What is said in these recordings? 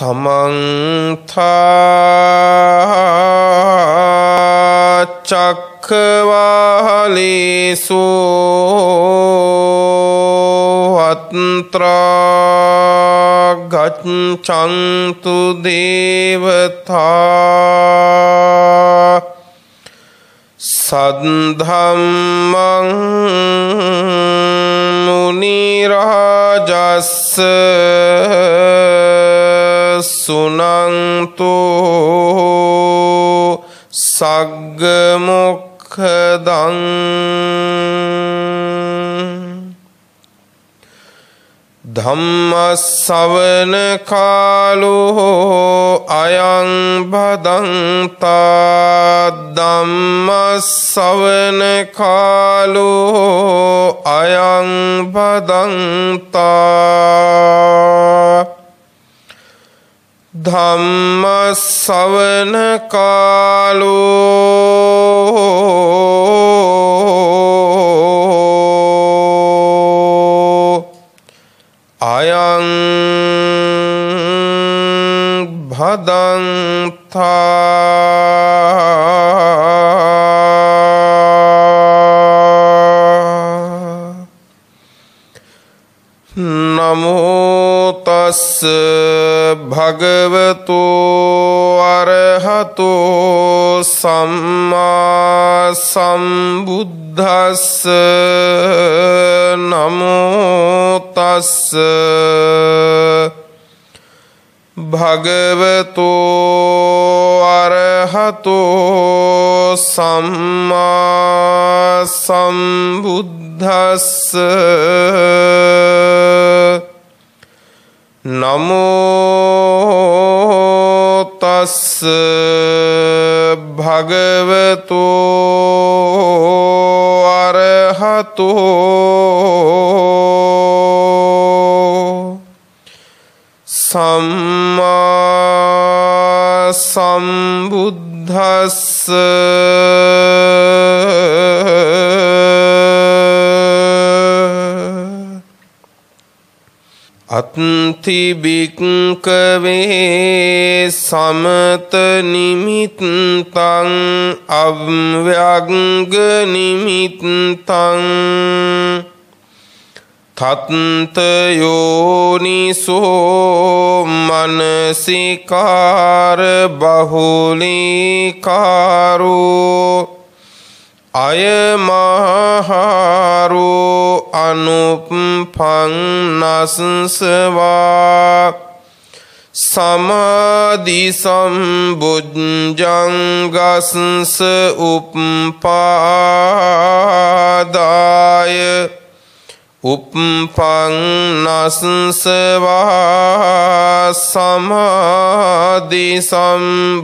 समन्ता चक्रवालेषु अत्रा गच्छन्तु देवता सद्धम्मं मुनिराजस्य सुनन्तु सग्मुखदं धम्मश्रवण कालो अयं भदन्ता धम्मश्रवण कालो अयं भदन्ता धम्मश्रवण कालो अयं भदन्ता नमो तस्स भगवतो अरहतो सम्मा सम्बुद्धस्स नमो तस्स भगवतो अरहतो सम्मा सम्बुद्धस्स नमो तस्स भगवतो अरहतो सम्मा सम्बुद्धस्स अत्ति बिक्कवे समत निमित्तं अव्यंग निमित्तं तत्त योनिसो मनसिकार बहुलीकारो अयमहारो अनुपं नस्वा समाधि सम्बुजंगस्स उपादाय उपं नस्वा समाधि सम्बुजंगस्स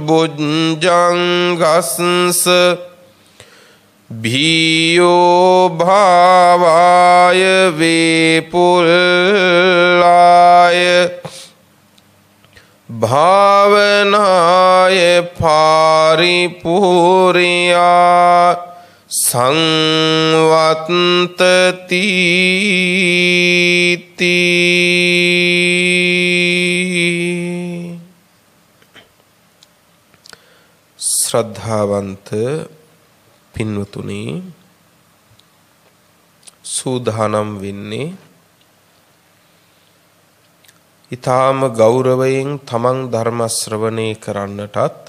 भीयो भावाय विपुलाय भावनाय पारिपूर्या संवत्ति श्रद्धावंत පින්වතුනි සූදානම් වෙන්නේ ඊ타ම ගෞරවයෙන් තමන් ධර්ම ශ්‍රවණය කරන්නටත්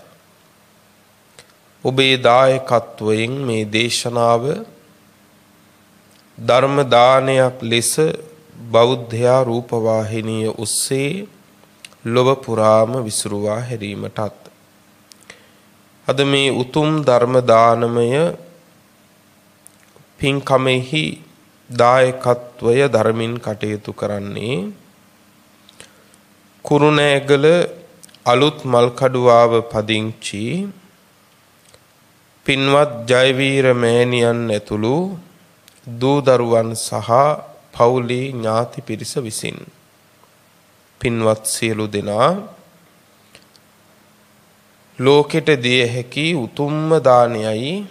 ඔබේ දායකත්වයෙන් මේ දේශනාව ධර්ම දානයක් ලෙස බෞද්ධයා රූපවාහිනිය ඔස්සේ ලොව පුරාම විසුරුවා හැරීමටත් අද මේ උතුම් ධර්ම දානමය පින්කමෙහි දායකත්වය ධර්මින් කටයුතු කරන්නේ කුරුණෑගල අලුත් මල්කඩුවාව පදිංචි පින්වත් ජයවීර මෑණියන් ඇතුළු දූ දරුවන් සහ පවුලේ ඥාති පිරිස විසින් පින්වත් සියලු දෙනා ලෝකෙට දිය හැකි උතුම්ම දානයයි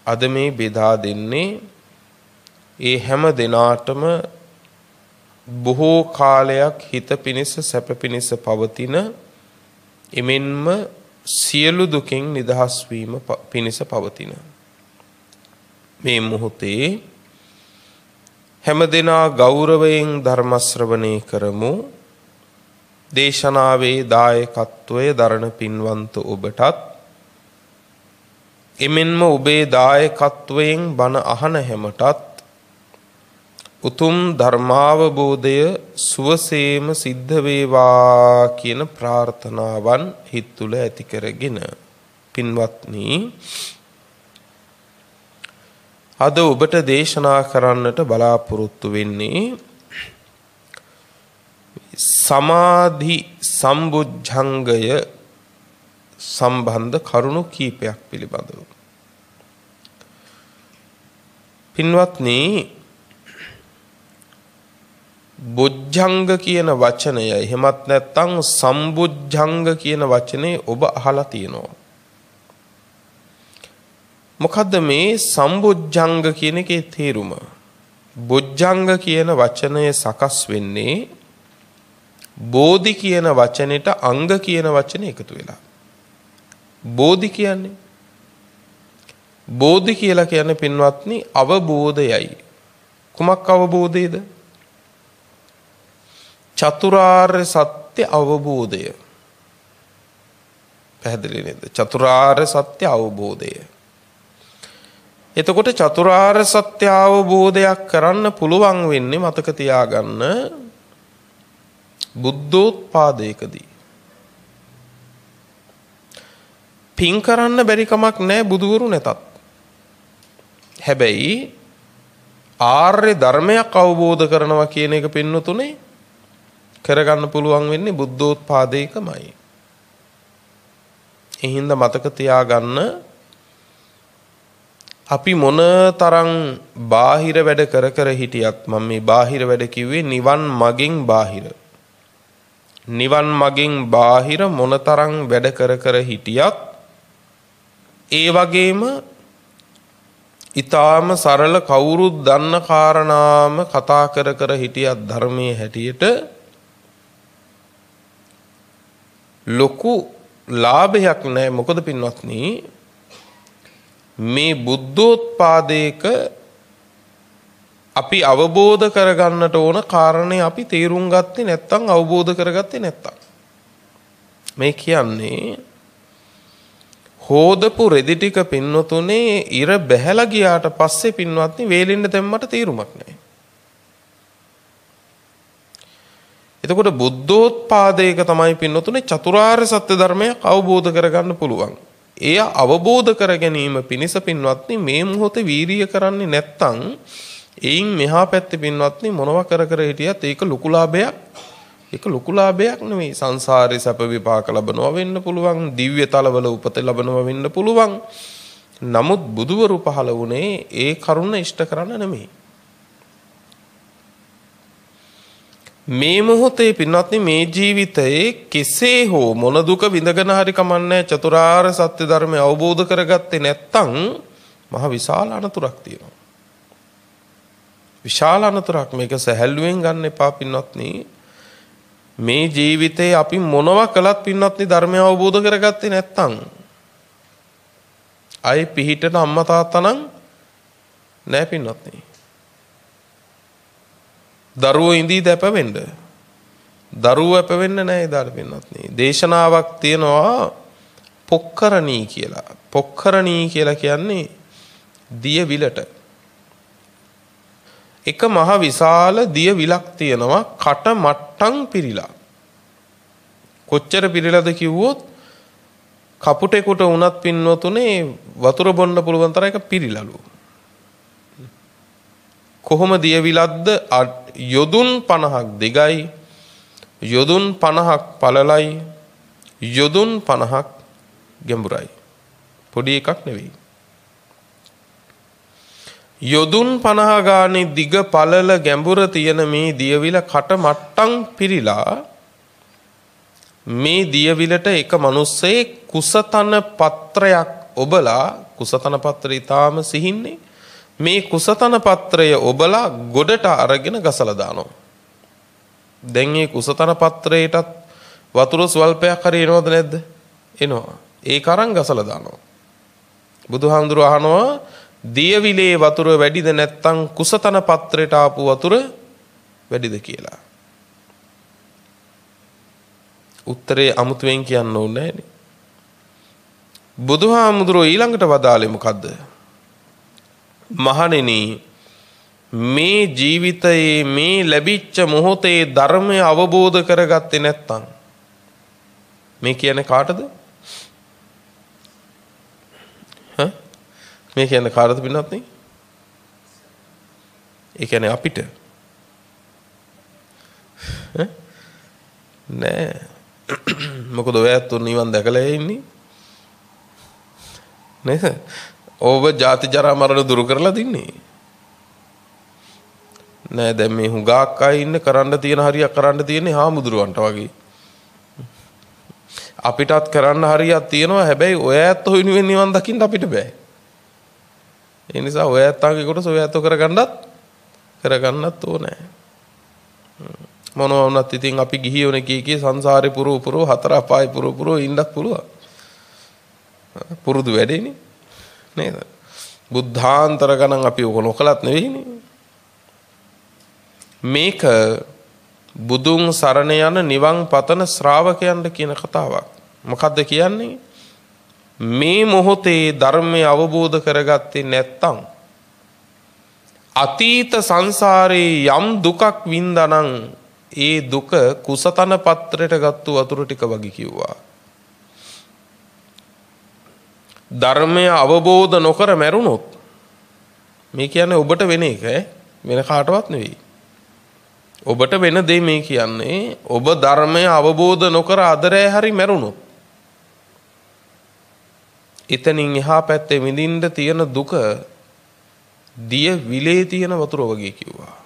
අද මේ බෙදා දෙන්නේ. ඒ හැම දිනාටම බොහෝ කාලයක් හිත පිණිස සැප පිණිස පවතින එමෙන්ම සියලු දුකින් නිදහස් වීම පිණිස පවතින මේ මොහොතේ හැමදෙනා ගෞරවයෙන් ධර්ම ශ්‍රවණය කරමු. දේශනාවේ දායකත්වය දරණ පින්වන්ත ඔබටත් එමෙන්ම ඔබේ දායකත්වයෙන් බණ අහන හැමටත් උතුම් ධර්මාවබෝධය සුවසේම සිද්ධ වේවා කියන ප්‍රාර්ථනාවන් හිත තුළ ඇති කරගෙන පින්වත්නි අද ඔබට දේශනා කරන්නට බලාපොරොත්තු වෙන්නේ සමාධි සම්බුද්ධංගය සම්බන්ධ කරුණු කීපයක් පිළිබඳව. පින්වත්නි බොජ්ජංග කියන වචනය එහෙමත් නැත්නම් සම්බුද්ධංග කියන වචනේ ඔබ අහලා තියෙනවා. මොකද්ද මේ සම්බුද්ධංග කියන එකේ තේරුම? බොජ්ජංග කියන වචනය සකස් වෙන්නේ බෝධි කියන වචනෙට අංග කියන වචනේ එකතු වෙලා. බෝධි කියන්නේ බෝධි කියලා කියන්නේ පින්වත්නි අවබෝධයයි. කුමක් අවබෝධයද? චතුරාර්ය සත්‍ය අවබෝධය. පැහැදිලි නේද? චතුරාර්ය සත්‍ය අවබෝධය. එතකොට චතුරාර්ය සත්‍ය අවබෝධයක් කරන්න පුළුවන් වෙන්නේ මතක තියාගන්න බුද්ධෝත්පාදයකදී. පින් කරන්න බැරි කමක් නැහැ බුදුවරු නැතත්. හැබැයි ආර්ය ධර්මයක් අවබෝධ කරනවා කියන එක පින්නතුනේ කරගන්න පුළුවන් වෙන්නේ බුද්ධෝත්පාදයකමයි. ඒ හින්දා මතක තියාගන්න අපි මොන තරම් බාහිර වැඩ කර හිටියත් මම මේ බාහිර වැඩ කිව්වේ නිවන් මගින් බාහිර. නිවන් මගින් බාහිර මොන තරම් වැඩ කර හිටියත් ඒ වගේම ඊටාම සරල කවුරුත් දන්න කාරණාම කතා කර හිටියත් ධර්මයේ හැටියට ලොකු ලාභයක් නැහැ. මොකද පින්වත්නි මේ බුද්ධෝත්පාදයක අපි අවබෝධ කරගන්නට ඕන කාරණේ අපි තේරුම් ගත්තේ නැත්නම් අවබෝධ කරගත්තේ නැත්නම් මේ කියන්නේ හෝදපු රෙදි ටික පින්වතුනේ ඉර බැහැලා ගියාට පස්සේ පින්වත්නි වේලින්න දැම්මට තේරුමක් නැහැ. එතකොට බුද්ධෝත්පාදයක තමයි පින්වතුනේ චතුරාර්ය සත්‍ය ධර්මයක් අවබෝධ කරගන්න පුළුවන්. එය අවබෝධ කර ගැනීම පිණිස පින්වත්නි මේ මොහොතේ වීරිය කරන්නේ නැත්නම් එයින් මෙහා පැත්තේ පින්වත්නි මොනවා කර හිටියත් ඒක ලොකු ලාභයක්. ඒක ලොකු ලාභයක් නෙමෙයි. සංසාරේ සැප විපාක ලබනවා වෙන්න පුළුවන්. දිව්‍ය තලවල උපත ලබනවා වෙන්න පුළුවන්. නමුත් බුදුවරු පහළ වුණේ ඒ කරුණ ඉෂ්ට කරන්න නෙමෙයි. මේ මොහොතේ පින්වත්නි මේ ජීවිතයේ කෙසේ හෝ මොන දුක විඳගෙන හරි කමන්නේ චතුරාර්ය සත්‍ය ධර්මය අවබෝධ කරගත්තේ නැත්නම් මහ විශාල අනතුරක් තියෙනවා. විශාල අනතුරක්. මේක සැහැල්ලුවෙන් ගන්න එපා පින්වත්නි. මේ ජීවිතේ අපි මොනවා කළත් පින්වත්නි ධර්මය අවබෝධ කරගත්තේ නැත්නම් අයි පිහිටන අම්මා තාත්තා නම් නෑ පින්වත්නි. දරුවෝ ඉඳී දැපවෙන්න. දරුවෝ අපවෙන්න නෑ ඉදාල පින්වත්නි. දේශනාවක් තියෙනවා පොක්කරණී කියලා. පොක්කරණී කියලා කියන්නේ දිය විලට. එක මහ විශාල දිය විලක් තියෙනවා කට මට්ටම් පිරිලා. කොච්චර පිරිලාද කිව්වොත් කපුටෙකුට උනත් පින්වතුනේ වතුර බොන්න පුළුවන් තරම් එක පිරිලලු. කොහොම දිය විලක්ද? යොදුන් 50ක් දිගයි, යොදුන් 50ක් පළලයි, යොදුන් 50ක් ගැඹුරයි. පොඩි එකක් නෙවෙයි. යොදුන් 50 ගානේ දිග පළල ගැඹුර තියෙන මේ දියවිල කට මට්ටම් පිරිලා මේ දියවිලට එක මිනිස්සේ කුසතන පත්‍රයක් ඔබලා, කුසතන පත්‍රය ඊටාම සිහින්නේ, මේ කුසතන පත්‍රය ඔබලා ගොඩට අරගෙන ගසලා දානවා. දැන් මේ කුසතන පත්‍රයටත් වතුර ස්වල්පයක් හරි එනවද නැද්ද? එනවා. ඒක අරන් ගසලා දානවා. බුදුහාමුදුරුවෝ අහනවා දියවිලේ වතුර වැඩිද නැත්නම් කුසතන පත්‍රයට ආපු වතුර වැඩිද කියලා. උත්තරේ අමුතුවෙන් කියන්න ඕනේ නෑනේ. බුදුහාමුදුරුවෝ ඊළඟට වදාළේ මොකද්ද? මහණෙනි මේ ජීවිතයේ මේ ලැබිච්ච මොහොතේ ධර්මය අවබෝධ කරගත්තේ නැත්නම් මේ කියන්නේ කාටද? මේ කියන්නේ කාටද පින්නත් නේ? ඒ කියන්නේ අපිට නෑ. මොකද ඔයත් නිවන් දැකලා ඉන්නේ නේද? ඔබ ජාති ජරා මරණ දුරු කරලා දින්නේ නෑ. දැන් මේ හුඟක් අය ඉන්න කරන්න තියෙන හරියක් කරන්න තියෙන්නේ හාමුදුරුවන්ට වගේ. අපිටත් කරන්න හරියක් තියෙනවා. හැබැයි ඔය ඇත්ත හොයනුවෙන් නිවන් දකින්න අපිට බෑ. ඒ නිසා ඔය ඇත්තන්ගේ කොටස ඔය ඇත්ත කරගන්නත් ඕනේ. මොනවා වුණත් ඉතින් අපි ගිහියෝනේ කී සංසාරේ පුරෝ හතර අපාය පුරෝ ඉන්නත් පුළුවන්. පුරුදු වැඩේනේ නේද? බුද්ධාන්තර ගණන් අපි ඔක නොකලත් නෙවෙයිනේ. මේක බුදුන් සරණ යන නිවන් පතන ශ්‍රාවකයන්ට කියන කතාවක්. මොකද්ද කියන්නේ? මේ මොහොතේ ධර්මය අවබෝධ කරගත්තේ නැත්තම් අතීත සංසාරේ යම් දුකක් වින්දානම් ඒ දුක කුසතන පත්‍රයට ගත්තු වතුර ටික වගේ කිව්වා. ධර්මය අවබෝධ නොකර මැරුණොත් මේ කියන්නේ ඔබට වෙන එක වෙන කාටවත් නෙවෙයි. ඔබට වෙන දේ මේ කියන්නේ ඔබ ධර්මය අවබෝධ නොකර අදරේ හරි මැරුණොත් එතනින් එහා පැත්තේ විඳින්න තියෙන දුක දිය විලේ තියෙන වතුර වගේ කිව්වා.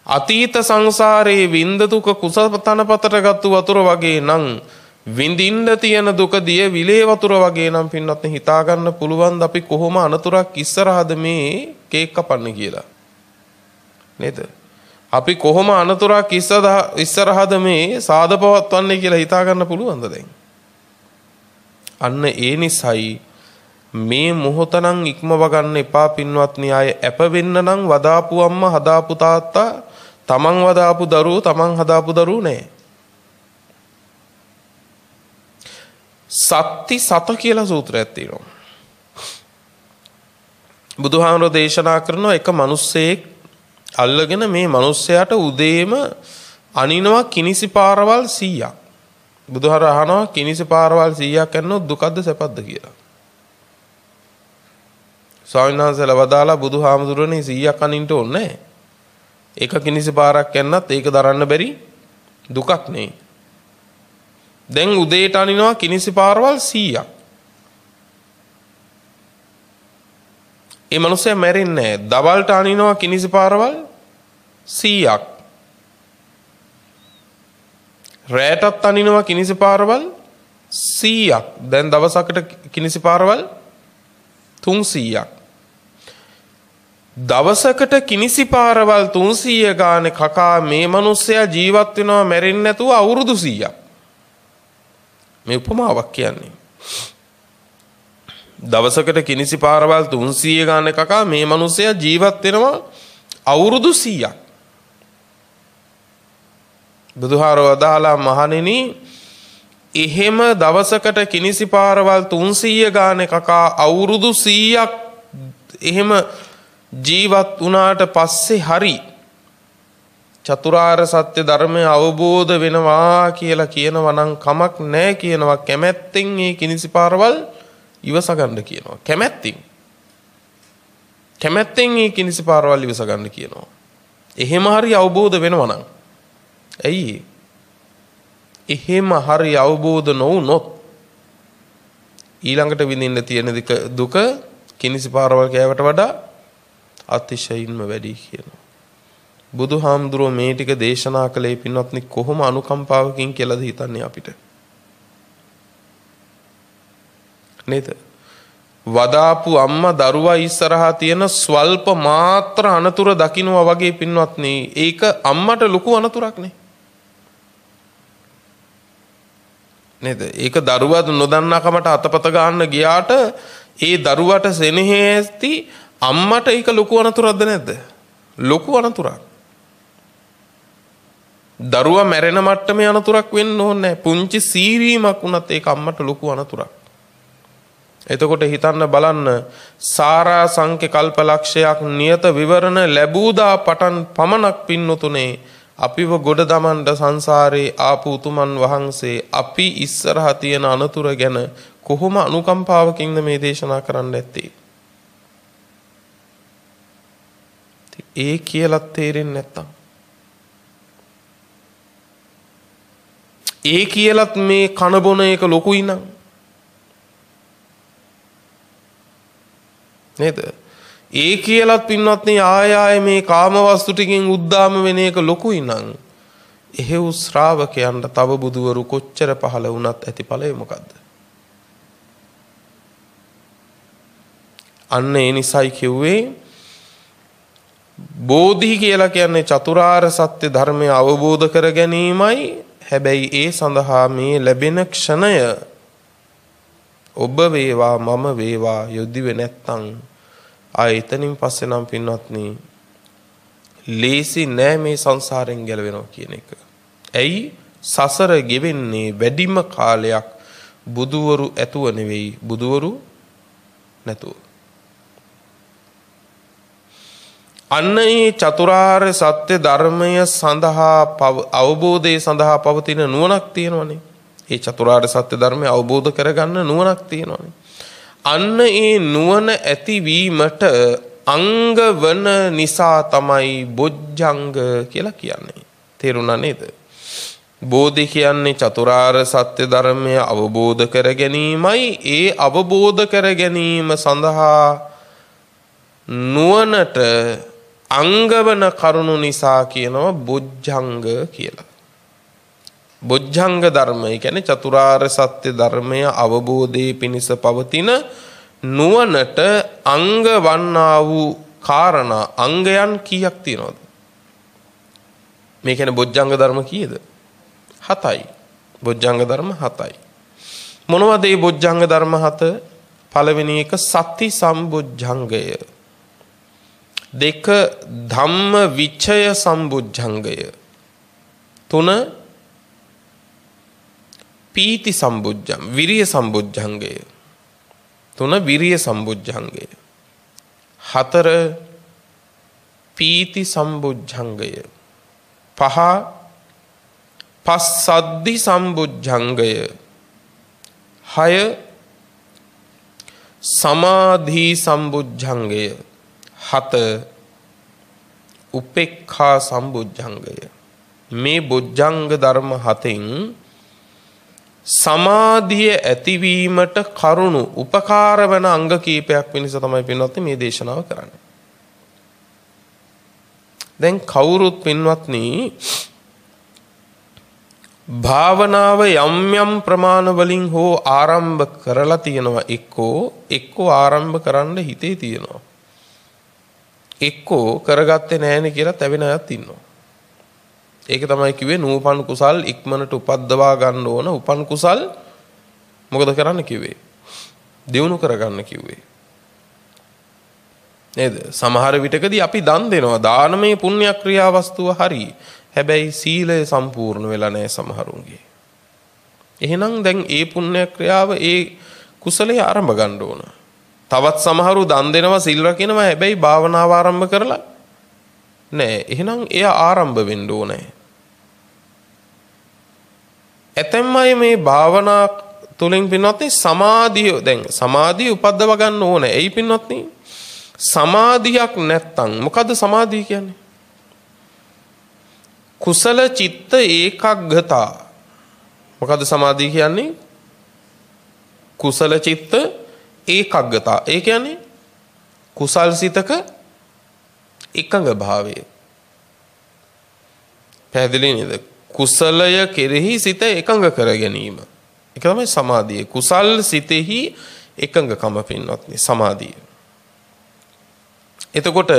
අතීත සංසාරේ විඳ දුක කුසතන පතට ගත්තු වතුර වගේ නම් විඳින්න තියෙන දුක දිය විලේ වතුර වගේ නම් පින්වත්නි හිතා ගන්න පුළුවන් අපි කොහොම අනතුරක් ඉස්සරහද මේ කේක් කපන්නේ කියලා. නේද? අපි කොහොම අනතුරක් ඉස්සරහද මේ සාද පවත්වන්නේ කියලා හිතා ගන්න පුළුවන්ද දැන්? අන්න ඒ නිසයි මේ මොහොතනම් ඉක්මව ගන්න එපා පින්වත්නි. ආය අප වෙන්න නම් වදාපු අම්මා හදාපු තාත්තා තමන් වදාපු දරුවෝ තමන් හදාපු දරුවෝ නෑ. සත්‍ති සත කියලා සූත්‍රයක් තියෙනවා. බුදුහාමුදුරෝ දේශනා කරන එක මිනිස්සෙක් අල්ලගෙන මේ මිනිස්සයාට උදේම අනිනවා කිනිසි පාරවල් 100ක්. බුදුහාර අහනවා කිනිසි පාරවල් 100ක් යනොත් දුකද්ද සැපද්ද කියලා. ස්වාමීන් වහන්සේලා වදාලා බුදුහාමුදුරනේ 100ක් අනින්න ඕනේ නැහැ. එක කිනිසි පාරක් යන්නත් ඒක දරන්න බැරි දුකක් නේ. දැන් උදේට අනිනවා කිනිසි පාරවල් 100ක්. ඒ මනුස්සයා මැරෙන්නේ නැහැ. දවල්ට අනිනවා කිනිසි පාරවල් 100ක්. රැටත් අනිනවා කිනිසි පාරවල් 100ක්. දැන් දවසකට කිනිසි පාරවල් 300ක්. දවසකට කිනිසි පාරවල් 300 ගානේ කකා මේ මනුස්සයා ජීවත් වෙනවා මැරෙන්නේ නැතුව අවුරුදු 100ක්. මේ උපමාවක් කියන්නේ. දවසකට කිනිසි පාරවල් 300 ගානේ කකා මේ මනුස්සයා ජීවත් වෙනවා අවුරුදු 100ක්. බුදුහාරව අදාලා මහණෙනි එහෙම දවසකට කිනිසි පාරවල් 300 ගානේ කකා අවුරුදු 100ක් එහෙම ජීවත් වුණාට පස්සේ හරි චතුරාර්ය සත්‍ය ධර්මය අවබෝධ වෙනවා කියලා කියනවා නම් කමක් නැහැ කියනවා. කැමැත්තෙන් මේ කිනිසි පාරවල් ඉවස ගන්න කියනවා. කැමැත්තෙන් මේ කිනිසි පාරවල් ඉවස ගන්න කියනවා. එහෙම හරි අවබෝධ වෙනවා නම් ඇයි එහෙම හරි අවබෝධ නොවුනොත් ඊළඟට විඳින්න තියෙන දුක කිනිසි පාරවල් කෑවට වඩා අතිශයින්ම වැඩි කියනවා. බුදුහාමුදුරුවෝ මේ ටික දේශනා කළේ පින්වත්නි කොහොම අනුකම්පාවකින් කියලාද හිතන්නේ අපිට? නේද? වදාපු අම්මා දරුවා ඉස්සරහා තියෙන ස්වල්ප මාත්‍ර අනතුර දකින්නවා වගේ පින්වත්නි, ඒක අම්මට ලොකු අනතුරක් නේ. නේද? ඒක දරුවා නොදන්නාකමට අතපත ගන්න ගියාට ඒ දරුවට සෙනෙහේ ඇති අම්මට ඒක ලොකු අනතුරක්ද නැද්ද? ලොකු අනතුරක්. දරුවා මැරෙන මට්ටමේ අනතුරක් වෙන්න ඕනේ නැහැ. පුංචි සීරීමක් වුණත් ඒක අම්මට ලොකු අනතුරක්. එතකොට හිතන්න බලන්න, සාරා සංඛ්‍ය කල්පලක්ෂයක් නියත විවරණ ලැබූදා පටන් පමණක් පින්නතුනේ අපිව ගොඩ දමන්න සංසාරේ ආපු උතුමන් වහන්සේ අපි ඉස්සරහා තියෙන අනතුර ගැන කොහොම අනුකම්පාවකින්ද මේ දේශනා කරන්න නැත්තේ? ඒ කියලා තේරෙන්නේ නැත්තම්, ඒ කියලත් මේ කන බොන එක ලොකුයි නම් නේද? ඒ කියලත් පින්වත්නි ආය මේ කාම වස්තු ටිකෙන් උද්දාම වෙන එක ලොකුයි නම් එහෙව් ශ්‍රාවකයන්ට තව බුදුවරු කොච්චර පහළ වුණත් ඇති ඵලය මොකද්ද? අන්න ඒ නිසයි කිව්වේ බෝධි කියලා කියන්නේ චතුරාර්ය සත්‍ය ධර්මය අවබෝධ කර ගැනීමයි. හැබැයි ඒ සඳහා මේ ලැබෙන ක්ෂණය ඔබ වේවා මම වේවා යොදිවේ නැත්තම් එතනින් පස්සේ නම් පින්වත්නි ලේසි නෑ මේ සංසාරයෙන් ගැලවෙනවා කියන එක. ඇයි? සසර ගෙවෙන්නේ වැඩිම කාලයක් බුදුවරු ඇතුව නෙවෙයි, බුදුවරු නැතුව. අන්න ඒ චතුරාර්ය සත්‍ය ධර්මය සඳහා අවබෝධය සඳහා පවතින නුවණක් තියෙනවනේ. ඒ චතුරාර්ය සත්‍ය ධර්මය අවබෝධ කරගන්න නුවණක් තියෙනවනේ. අන්න ඒ නුවණ ඇතිවීමට අංග වන නිසා තමයි බොජ්ජංග කියලා කියන්නේ. තේරුණා නේද? බෝධි කියන්නේ චතුරාර්ය සත්‍ය ධර්මය අවබෝධ කර ගැනීමයි. ඒ අවබෝධ කර ගැනීම සඳහා නුවණට අංගවන කරුණු නිසා කියනවා බොජ්ජංග කියලා. බොජ්ජංග ධර්මය කියන්නේ චතුරාර්ය සත්‍ය ධර්මය අවබෝධයේ පිණිස පවතින නුවණට අංග වන්නා වූ කාරණා. අංගයන් කීයක් තියෙනවද? මේ කියන්නේ බොජ්ජංග ධර්ම කීයද? 7යි. බොජ්ජංග ධර්ම 7යි. මොනවද මේ බොජ්ජංග ධර්ම 7? පළවෙනි එක සති සම්බොජ්ජංගය. 2 ධම්ම විචය සම්බොජ්ජංගය. 3 පීති සම්බොජ්ජං විරිය සම්බොජ්ජංගය. 3 විරිය සම්බොජ්ජංගය. 4 පීති සම්බොජ්ජංගය. 5 පස්සද්ධි සම්බොජ්ජංගය. 6 සමාධි සම්බොජ්ජංගය. 7 උපේක්ඛා සම්බොජ්ජංගය. මේ බොජ්ජංග ධර්ම 7න් සමාධිය ඇතිවීමට කරුණු උපකාර වන අංග කීපයක් වෙනස තමයි පින්වත්නි මේ දේශනාව කරන්නේ. දැන් කවුරුත් පින්වත්නි භාවනාව යම් යම් ප්‍රමාණ වලින් හෝ ආරම්භ කරලා තියෙනවා. එක්කෝ ආරම්භ කරන්න හිතේ තියෙනවා. එක්කෝ කරගත්තේ නැහැනේ කියලා තැවෙන අයත් ඉන්නවා. ඒක තමයි කිව්වේ නූපන් කුසල් ඉක්මනට උපද්දවා ගන්න ඕන. උපන් කුසල් මොකද කරන්න කිව්වේ? දියුණු කරගන්න කිව්වේ. නේද? සමහර විටකදී අපි දන් දෙනවා. දානමය පුණ්‍ය ක්‍රියා වස්තුව හරි. හැබැයි සීලය සම්පූර්ණ වෙලා නැහැ සමහරුන්ගේ. එහෙනම් දැන් ඒ පුණ්‍ය ක්‍රියාව ඒ කුසලයේ ආරම්භ ගන්න ඕන. තවත් සමහරු දන් දෙනවා සිල් රකින්නවා හැබැයි භාවනාව ආරම්භ කරලා නෑ. එහෙනම් එයා ආරම්භ වෙන්න ඕනේ. ඇතැම් අය මේ භාවනා තුලින් පින්වත්නි සමාධිය උපද්දව ගන්න ඕනේ. එයි පින්වත්නි සමාධියක් නැත්තම් මොකද්ද සමාධිය කියන්නේ? කුසල චිත්ත ඒකග්ගතා. මොකද්ද සමාධිය කියන්නේ? කුසල චිත්ත ඒකග්ගතා. ඒ කියන්නේ කුසල් සිතක එකඟ භාවය. පැහැදිලි නේද? කුසලය කෙරෙහි සිත එකඟ කර ගැනීම. ඒක තමයි සමාධිය. කුසල් සිතෙහි එකඟකම පින්වත්නි සමාධිය. එතකොට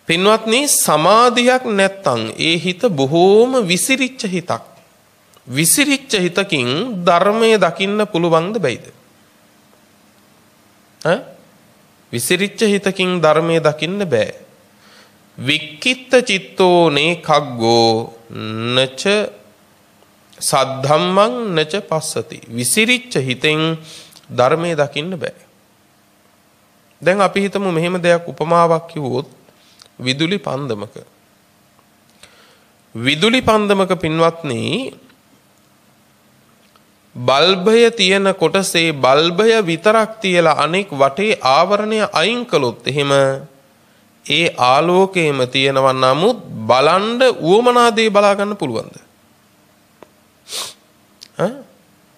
පින්වත්නි සමාධියක් නැත්තම් ඒ හිත බොහෝම විසිරිච්ච හිතක්. විසිරිච්ච හිතකින් ධර්මයේ දකින්න පුළුවන්ද බැයිද? විසිරිච්ච හිතකින් ධර්මයේ දකින්න බෑ. වික්කිත්ත චිත්තෝ නේකග්ගෝ නච සද්ධම්මං නච පස්සති. විසිරිච්ච හිතෙන් ධර්මයේ දකින්න බෑ. දැන් අපි හිතමු මෙහෙම දෙයක් උපමාවක් කිව්වොත් විදුලි පන්දමක. විදුලි පන්දමක පින්වත්නි බල්බය තියෙන කොටසේ බල්බය විතරක් තියලා අනෙක් වටේ ආවරණය අයින් කළොත් එහෙම ඒ ආලෝකයේම තියෙනවා නමුත් බලන්න උවමනා දේ බලා ගන්න පුළුවන්ද?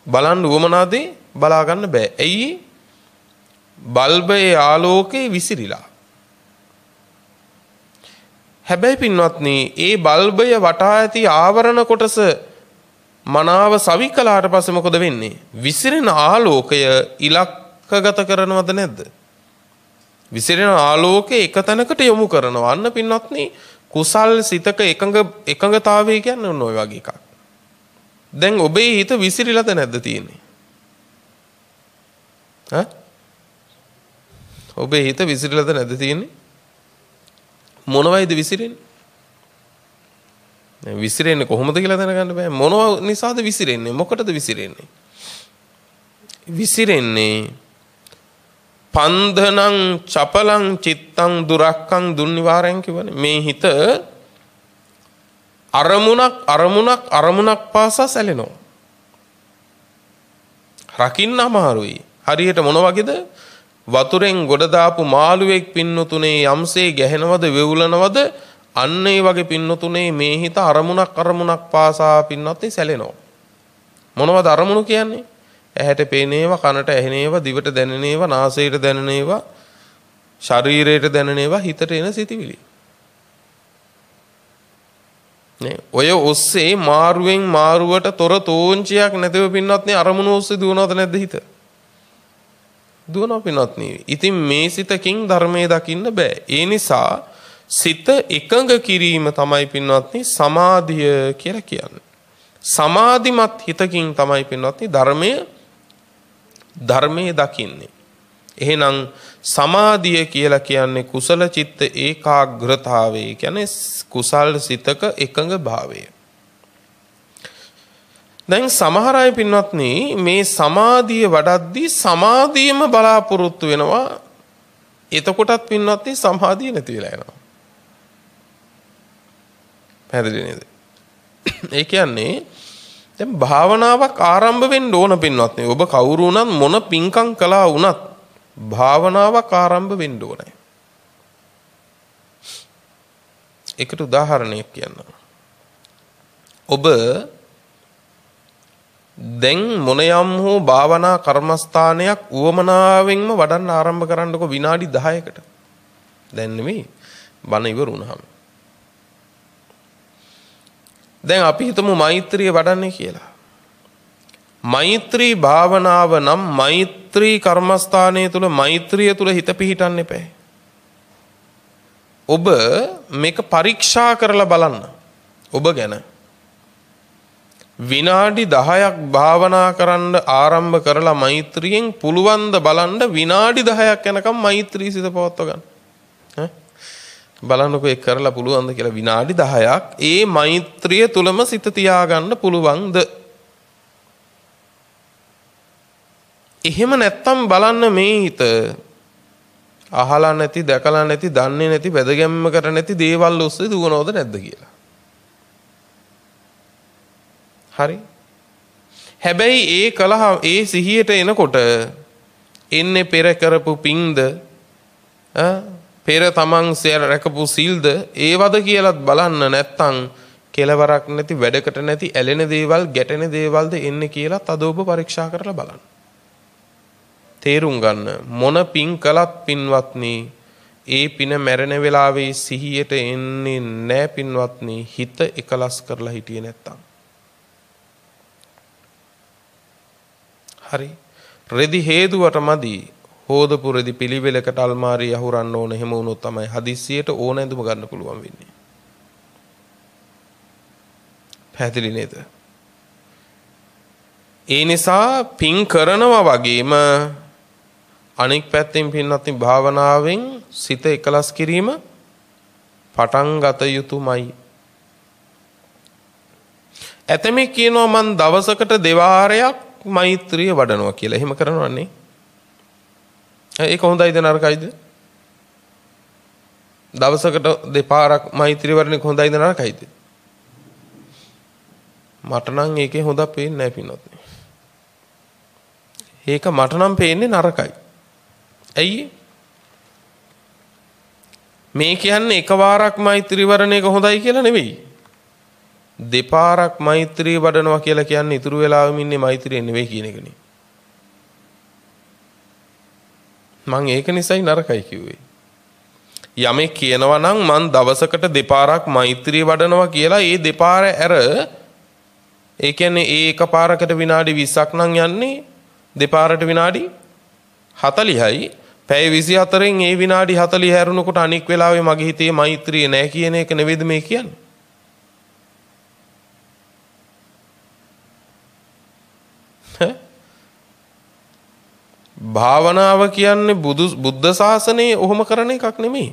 බලන්න උවමනා දේ බලා ගන්න බෑ. ඇයි? බල්බයේ ආලෝකේ විසිරිලා. හැබැයි පින්වත්නි ඒ බල්බය වටා ඇති ආවරණ කොටස මනාව සවි කළාට පස්සේ මොකද වෙන්නේ? විසිරෙන ආලෝකය ඉලක්කගත කරනවද නැද්ද? විසිරෙන ආලෝකය එක තැනකට යොමු කරනවා. අන්න පින්වත්නි කුසල් සිතක එකඟතාවය කියන්නේ ඔන්න ඔය වගේ එකක්. දැන් ඔබේ හිත විසිරිලාද නැද්ද තියෙන්නේ? ඔබේ හිත විසිරිලාද නැද්ද තියෙන්නේ? මොනවයිද විසිරෙන්නේ? විසිරෙන්නේ කොහොමද කියලා දැනගන්න බෑ. මොනව නිසාද විසිරෙන්නේ? මොකටද විසිරෙන්නේ? විසිරෙන්නේ පන්ධනං චපලං චිත්තං දුරක්ඛං දුන්නිවාරයන් කියවනේ. මේ හිත අරමුණක් පාසා සැලෙනවා. රකින්න අමාරුයි. හරියට මොන වගේද? වතුරෙන් ගොඩ දාපු මාළුවෙක් පින්නතුනේ යම්සේ ගැහෙනවද වෙවුලනවද අන්න ඒ වගේ පින්නතුනේ මේ හිත අරමුණක් පාසා පින්නත් සැලෙනවා. මොනවද අරමුණු කියන්නේ? ඇහැට පේන ඒවා, කනට ඇහෙන ඒවා, දිවට දැනෙන ඒවා, නාසයට දැනෙන ඒවා, ශරීරයට දැනෙන ඒවා, හිතට එන සිතිවිලි. නේ ඔය ඔස්සේ මාරුවෙන් මාරුවට තොර තෝංචියක් නැතිව පින්නත් අරමුණු ඔස්සේ දුවනවද නැද්ද හිත? දුවනවා පින්වත්නි. ඉතින් මේ සිතකින් ධර්මයේ දකින්න බෑ. ඒ නිසා සිත එකඟ කිරීම තමයි පින්වත්නි සමාධිය කියලා කියන්නේ. සමාධිමත් හිතකින් තමයි පින්වත්නි ධර්මයේ දකින්නේ. එහෙනම් සමාධිය කියලා කියන්නේ කුසල චිත්ත ඒකාග්‍රතාවය. කියන්නේ කුසල් සිතක එකඟ භාවය. දැන් සමහර අය පින්වත්නි මේ සමාධිය වඩද්දී සමාධියම බලාපොරොත්තු වෙනවා. එතකොටත් පින්වත්නි සමාධිය නැති වෙලා යනවා. පැහැදිලි නේද? ඒ කියන්නේ දැන් භාවනාවක් ආරම්භ වෙන්න ඕන පින්වත්නි. ඔබ කවුරු වුණත් මොන පින්කම් කළා වුණත් භාවනාවක් ආරම්භ වෙන්න ඕනේ. ඒකට උදාහරණයක් කියන්න. ඔබ දැන් මොනියම් හෝ භාවනා කර්මස්ථානයක් උවමනාවෙන්ම වඩන්න ආරම්භ කරන්නකො විනාඩි 10කට. දැන් නෙමෙයි බණ ඉවර වුණාම. දැන් අපි හිතමු මෛත්‍රිය වඩන්නේ කියලා. මෛත්‍රී භාවනාව නම් මෛත්‍රී කර්මස්ථානයේ තුල මෛත්‍රිය තුල හිත පිහිටන්න එපා. ඔබ මේක පරීක්ෂා කරලා බලන්න. ඔබ ගැන විනාඩි 10ක් භාවනා කරන්න ආරම්භ කරලා මෛත්‍රියෙන් පුළුවන් ද බලන්න විනාඩි 10ක් යනකම් මෛත්‍රී සිත පවත්ව ගන්න. බලන්නකෝ ඒක කරලා පුළුවන්ද කියලා. විනාඩි 10ක් ඒ මෛත්‍රිය තුලම සිත තියාගන්න පුළුවන්ද? එහෙම නැත්තම් බලන්න මේ හිත අහලා නැති, දැකලා නැති, දන්නේ නැති, වැදගැම්ම කර නැති දේවල් ඔස්සේ දුවනවද නැද්ද කියලා. හරි. හැබැයි ඒ කලහ ඒ සිහියට එනකොට එන්නේ පෙර කරපු පිංද පෙර තමන් රැකපු සිල්ද ඒවද කියලාත් බලන්න නැත්තම් කෙලවරක් නැති වැඩකට නැති ඇලෙන දේවල් ගැටෙන දේවල්ද එන්නේ කියලාත් අද ඔබ පරීක්ෂා කරලා බලන්න. තේරුම් ගන්න මොන පිං කළත් පින්වත්නි ඒ පින මැරෙන වෙලාවේ සිහියට එන්නේ නැහැ පින්වත්නි හිත එකලස් කරලා හිටියේ නැත්තම්. හරි. රෙදි හේදුවට මදි. හොදපු රෙදි පිළිවෙලකට අල්මාරිය අහුරන්න ඕන. එහෙම වුණොත් තමයි හදිස්සියට ඕන ඇඳුම ගන්න පුළුවන් වෙන්නේ. පැහැදිලි නේද? ඒ නිසා පින් කරනවා වගේම අනෙක් පැත්තෙන් පින්නත් භාවනාවෙන් සිත එකලස් කිරීම පටන් ගත යුතුමයි. ඇතමෙක් කියනවා මං දවසකට දෙවාරයක් මෛත්‍රිය වඩනවා කියලා. එහෙම කරනවන්නේ. ඒක හොඳයිද නරකයිද? දවසකට දෙපාරක් මෛත්‍රිය වඩන එක හොඳයිද නරකයිද? මට නම් ඒකේ හොඳක් පේන්නේ නැහැ පින්නත්. ඒක මට නම් පේන්නේ නරකයි. ඇයි? මේ කියන්නේ එකවරක් මෛත්‍රී වරණ එක හොඳයි කියලා නෙවෙයි. දෙපාරක් මෛත්‍රී වඩනවා කියලා කියන්නේ ඉතුරු වෙලාවෙම ඉන්නේ මෛත්‍රිය නෙවෙයි කියන එකනේ. මං ඒක නිසයි නරකයි කිව්වේ. යමෙක් කියනවා නම් මං දවසකට දෙපාරක් මෛත්‍රී වඩනවා කියලා ඒ දෙපාර ඇර ඒ කියන්නේ ඒ එකපාරකට විනාඩි 20ක් නම් යන්නේ දෙපාරට විනාඩි 40යි. පැය 24න් ඒ විනාඩි 40 හැරුණකොට අනික් වෙලාවේ මගේ හිතේ මෛත්‍රිය නැහැ කියන එක නෙවෙයිද මේ කියන්නේ? භාවනාව කියන්නේ බුද්ධ ශාසනයේ ඔහොම කරන එකක් නෙමෙයි.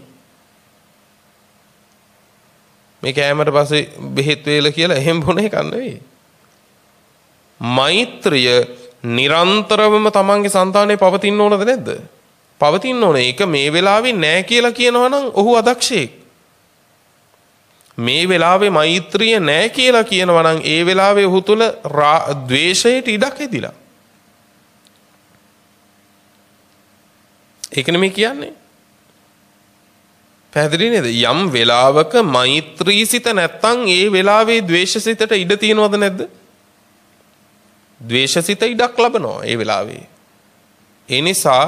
මේ කෑමට පස්සේ බෙහෙත් වේල කියලා එහෙම බොන එකක් නෙවෙයි. මෛත්‍රිය නිරන්තරවම තමන්ගේ సంతානේ පවතින්න ඕනද නැද්ද? පවතින්න ඕනේ. ඒක මේ වෙලාවේ නෑ කියලා කියනවා නම් ඔහු අදක්ෂයෙක්. මේ වෙලාවේ මෛත්‍රිය නෑ කියලා කියනවා නම් ඒ වෙලාවේ ඔහු තුල ද්වේෂයට ඉඩක් ඇදිලා. ඒක නෙමෙයි කියන්නේ. පැහැදිලි නේද? යම් වෙලාවක මෛත්‍රී සිත නැත්තම් ඒ වෙලාවේ ද්වේෂ සිතට ඉඩ තියෙනවද නැද්ද? ද්වේෂ සිත ඉඩක් ලබනවා ඒ වෙලාවේ. ඒ නිසා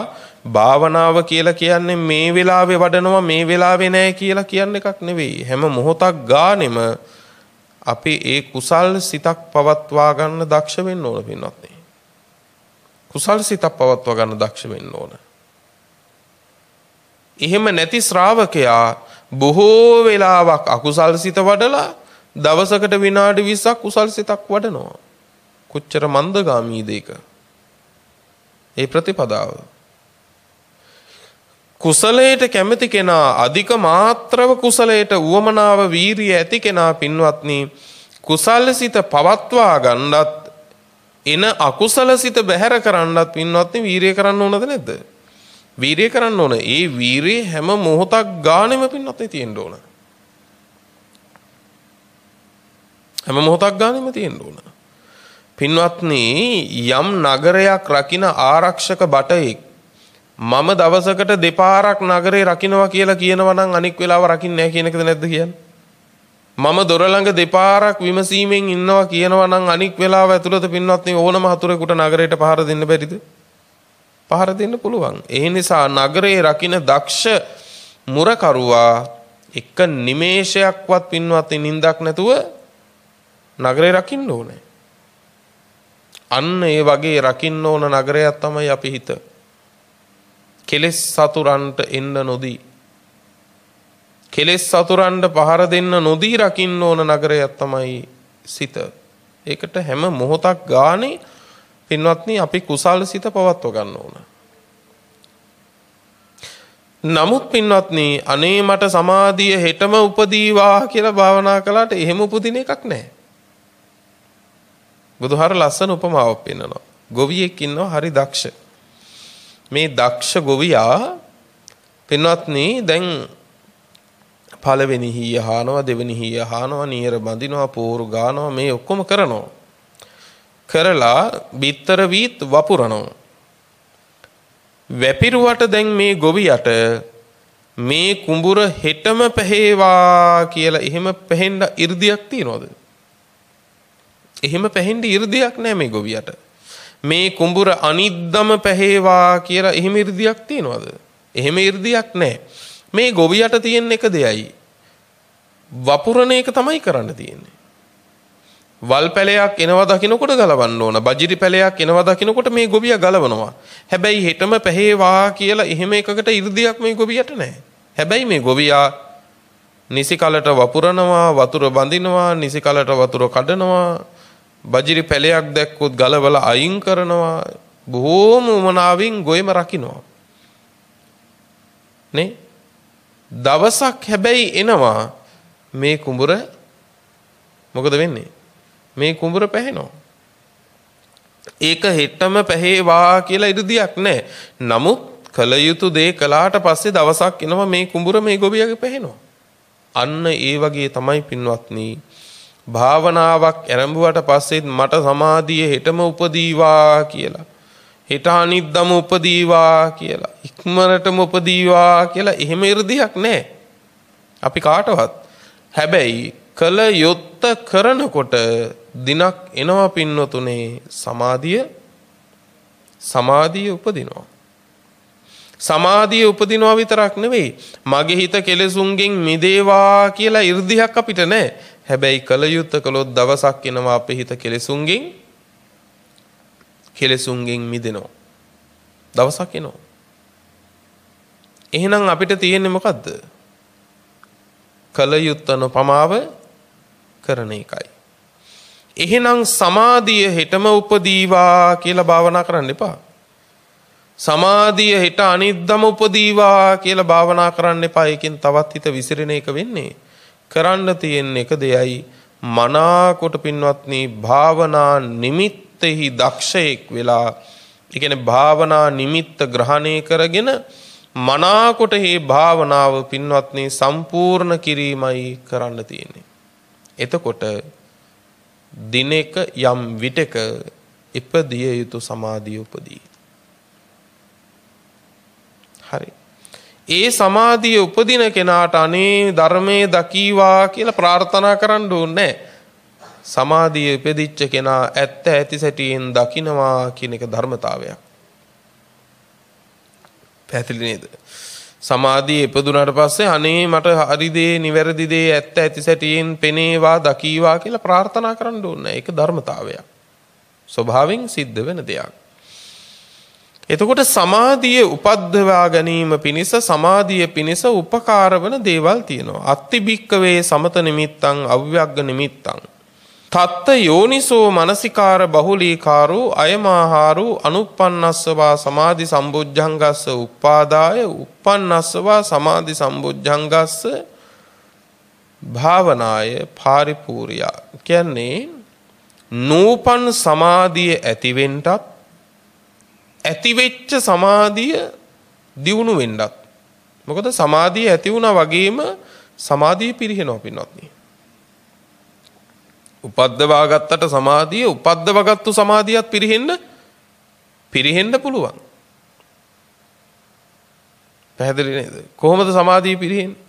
භාවනාව කියලා කියන්නේ මේ වෙලාවේ වඩනවා මේ වෙලාවේ නෑ කියලා කියන එකක් නෙවෙයි. හැම මොහොතක් ගානෙම අපි ඒ කුසල් සිතක් පවත්වා ගන්න දක්ෂ වෙන්න ඕන පින්වත්නි. කුසල් සිතක් පවත්වා ගන්න දක්ෂ වෙන්න ඕන. එහෙම නැති ශ්‍රාවකයා බොහෝ වෙලාවක් අකුසල් සිත වඩලා දවසකට විනාඩි 20ක් කුසල් සිතක් වඩනවා. කොච්චර මන්දගාමීද ඒක? ඒ ප්‍රතිපදාව. කුසලයට කැමති කෙනා අධික මාත්‍රව කුසලයට උවමනාව වීරිය ඇති කෙනා පින්වත්නි කුසල සිත පවත්වා ගන්නත් එන අකුසල සිත බැහැර කරන්නත් පින්වත්නි වීරිය කරන්න ඕනද නැද්ද? වීරිය කරන්න ඕන. ඒ වීරිය හැම මොහොතක් ගානෙම පින්වත්නි තියෙන්න ඕන. හැම මොහොතක් ගානෙම තියෙන්න ඕන. පින්වත්නි යම් නගරයක් රකින්න ආරක්ෂක බටෙක් මම දවසකට දෙපාරක් නගරේ රකින්නවා කියලා කියනවා නම් අනික් වෙලාව රකින්නේ නැහැ කියන එකද නැද්ද කියන්නේ? මම දොර ළඟ දෙපාරක් විමසීමෙන් ඉන්නවා කියනවා නම් අනික් වෙලාව ඇතුළත පින්වත්නි ඕනම හතුරෙකුට නගරයට පහර දෙන්න බැරිද? පහර දෙන්න පුළුවන්. ඒ නිසා නගරේ රකින්න දක්ෂ මුරකරුවා එක නිමේෂයක්වත් පින්වත්නි නිින්දක් නැතුව නගරේ රකින්න ඕනේ. අන්න ඒ වගේ රකින්න ඕන නගරයක් තමයි අපි හිත. කෙලෙස් සතුරන්ට එන්න නොදී. කෙලෙස් සතුරන්ට පහර දෙන්න නොදී රකින්න ඕන නගරයක් තමයි සිත. ඒකට හැම මොහොතක් ගානේ පින්වත්නි අපි කුසල් සිත පවත්ව ගන්න ඕන. නමුත් පින්වත්නි අනේ මට සමාධිය හෙටම උපදීවා කියලා භාවනා කළාට එහෙම උපදින එකක් නැහැ. බුදුහාර ලස්සන උපමාවක් පෙන්නනවා. ගොවියෙක් ඉන්නවා හරි දක්ෂ. මේ දක්ෂ ගොවියා පින්වත්නි දැන් පළවෙනි හීය හානවා දෙවෙනි හීය හානවා නියර බඳිනවා පෝරු ගානවා මේ ඔක්කොම කරනවා. කරලා බිත්තර වීත් වපුරනවා. වැපිරුවට දැන් මේ ගොවියට මේ කුඹුර හෙටම පැහැේවා කියලා එහෙම පැහෙන්න 이르දියක් තියනවද? එහෙම පැහෙන්න 이르දියක් නැහැ මේ ගොවියට. මේ කුඹුර අනිද්දම පැහැේවා කියලා එහෙම 이르දියක් තියනවද? එහෙම 이르දියක් නැහැ. මේ ගොවියට තියෙන එක දෙයයි. වපුරන එක තමයි කරන්න තියෙන්නේ. වල් පැලයක් එනවා දකින්නකොට ගලවන්න ඕන. බජිරි පැලයක් එනවා දකින්නකොට මේ ගොවියා ගලවනවා. හැබැයි හෙටම පැහැවා කියලා එහෙම එකකට 이르දියක් මේ ගොවියට නැහැ. හැබැයි මේ ගොවියා නිසි කලට වපුරනවා, වතුර බඳිනවා, නිසි කලට වතුර කඩනවා, බජිරි පැලයක් දැක්කොත් ගලවලා අයින් කරනවා, බොහෝම උමනාවෙන් ගොයම රකින්නවා. නේ? දවසක් හැබැයි එනවා මේ කුඹුර මොකද වෙන්නේ? මේ කුඹුර පැහෙනවා. ඒක හෙටම පැහැවා කියලා 이르දියක් නැහැ. නමුත් කල යුතු දේ කළාට පස්සේ දවසක් එනවා මේ කුඹුර මේ ගොවියගේ පැහෙනවා. අන්න ඒ වගේ තමයි පින්වත්නි භාවනාවක් ආරම්භුවට පස්සෙත් මට සමාධිය හෙටම උපදීවා කියලා, හෙට අනිද්දම උපදීවා කියලා, ඉක්මනටම උපදීවා කියලා එහෙම 이르දියක් නැහැ අපි කාටවත්. හැබැයි කල යොත්ත කරනකොට දිනක් එනවා පින්නතුනේ සමාධිය උපදිනවා. සමාධිය උපදිනවා විතරක් නෙවෙයි මගේ හිත කෙලෙසුන්ගෙන් මිදේවා කියලා 이르දියක් අපිට නැහැ. හැබැයි කල යුත්ත කළොත් දවසක් එනවා අපේ හිත කෙලෙසුන්ගෙන් මිදෙනවා. දවසක් එනවා. එහෙනම් අපිට තියෙන්නේ මොකද්ද? කල යුත්ත නොපමාව කරන එකයි. එහෙනම් සමාධිය හෙටම උපදීවා කියලා භාවනා කරන්න එපා. සමාධිය හෙට අනිද්දම උපදීවා කියලා භාවනා කරන්න එපා. ඒකෙන් තවත් හිත විසිරෙන එක වෙන්නේ. කරන්න තියෙන එක දෙයයි මනාකොට පින්වත්නි භාවනා නිමිත්තෙහි දක්ෂයෙක් වෙලා, ඒ කියන්නේ භාවනා නිමිත්ත ග්‍රහණය කරගෙන මනාකොට මේ භාවනාව පින්වත්නි සම්පූර්ණ කිරීමයි කරන්න තියෙන්නේ. එතකොට දිනක යම් විටක ඉපදිය යුතු සමාධිය උපදී. හරි. ඒ සමාධිය උපදින කෙනාට අනේ ධර්මයේ දකීවා කියලා ප්‍රාර්ථනා කරන්න ඕනේ නැහැ. සමාධිය උපදිච්ච කෙනා ඇත්ත ඇති සැටියෙන් දකින්නවා කියන එක ධර්මතාවයක්. පැහැදිලි නේද? සමාධිය ඉපදුනාට පස්සේ අනේ මට හරි දේ නිවැරදි දේ ඇත්ත ඇති සැටියෙන් පෙනේවා දකීවා කියලා ප්‍රාර්ථනා කරන්න ඕනේ නැහැ. ඒක ධර්මතාවයක්. ස්වභාවයෙන් සිද්ධ වෙන දෙයක්. එතකොට සමාධිය උපද්දවා ගැනීම පිණිස සමාධිය පිණිස උපකාර වන දේවල් තියෙනවා. අත්ති භික්කවේ සමත නිමිත්තං අව්‍යග්ග නිමිත්තං තත්ත යෝනිසෝ මනසිකාර බහුලීකාරෝ අයමාහාරෝ අනුප්පන්නස්සවා සමාධි සම්බුද්ධංගස්ස උපාදාය උප්පන්නස්සවා සමාධි සම්බුද්ධංගස්ස භාවනාය පාරිපූර්යා. කියන්නේ නූපන් සමාධිය ඇතිවෙන්නත් ඇතිවෙච්ච සමාධිය දියුණු වෙන්නත්. මොකද සමාධිය ඇති වුණා වගේම සමාධිය පිරිහෙනවා පින්වත්නි. උපද්දවා ගත්තට සමාධිය උපද්දවගත්තු සමාධියත් පිරිහෙන්න පුළුවන්. පැහැදිලි නේද? කොහොමද සමාධිය පිරිහෙන්නේ?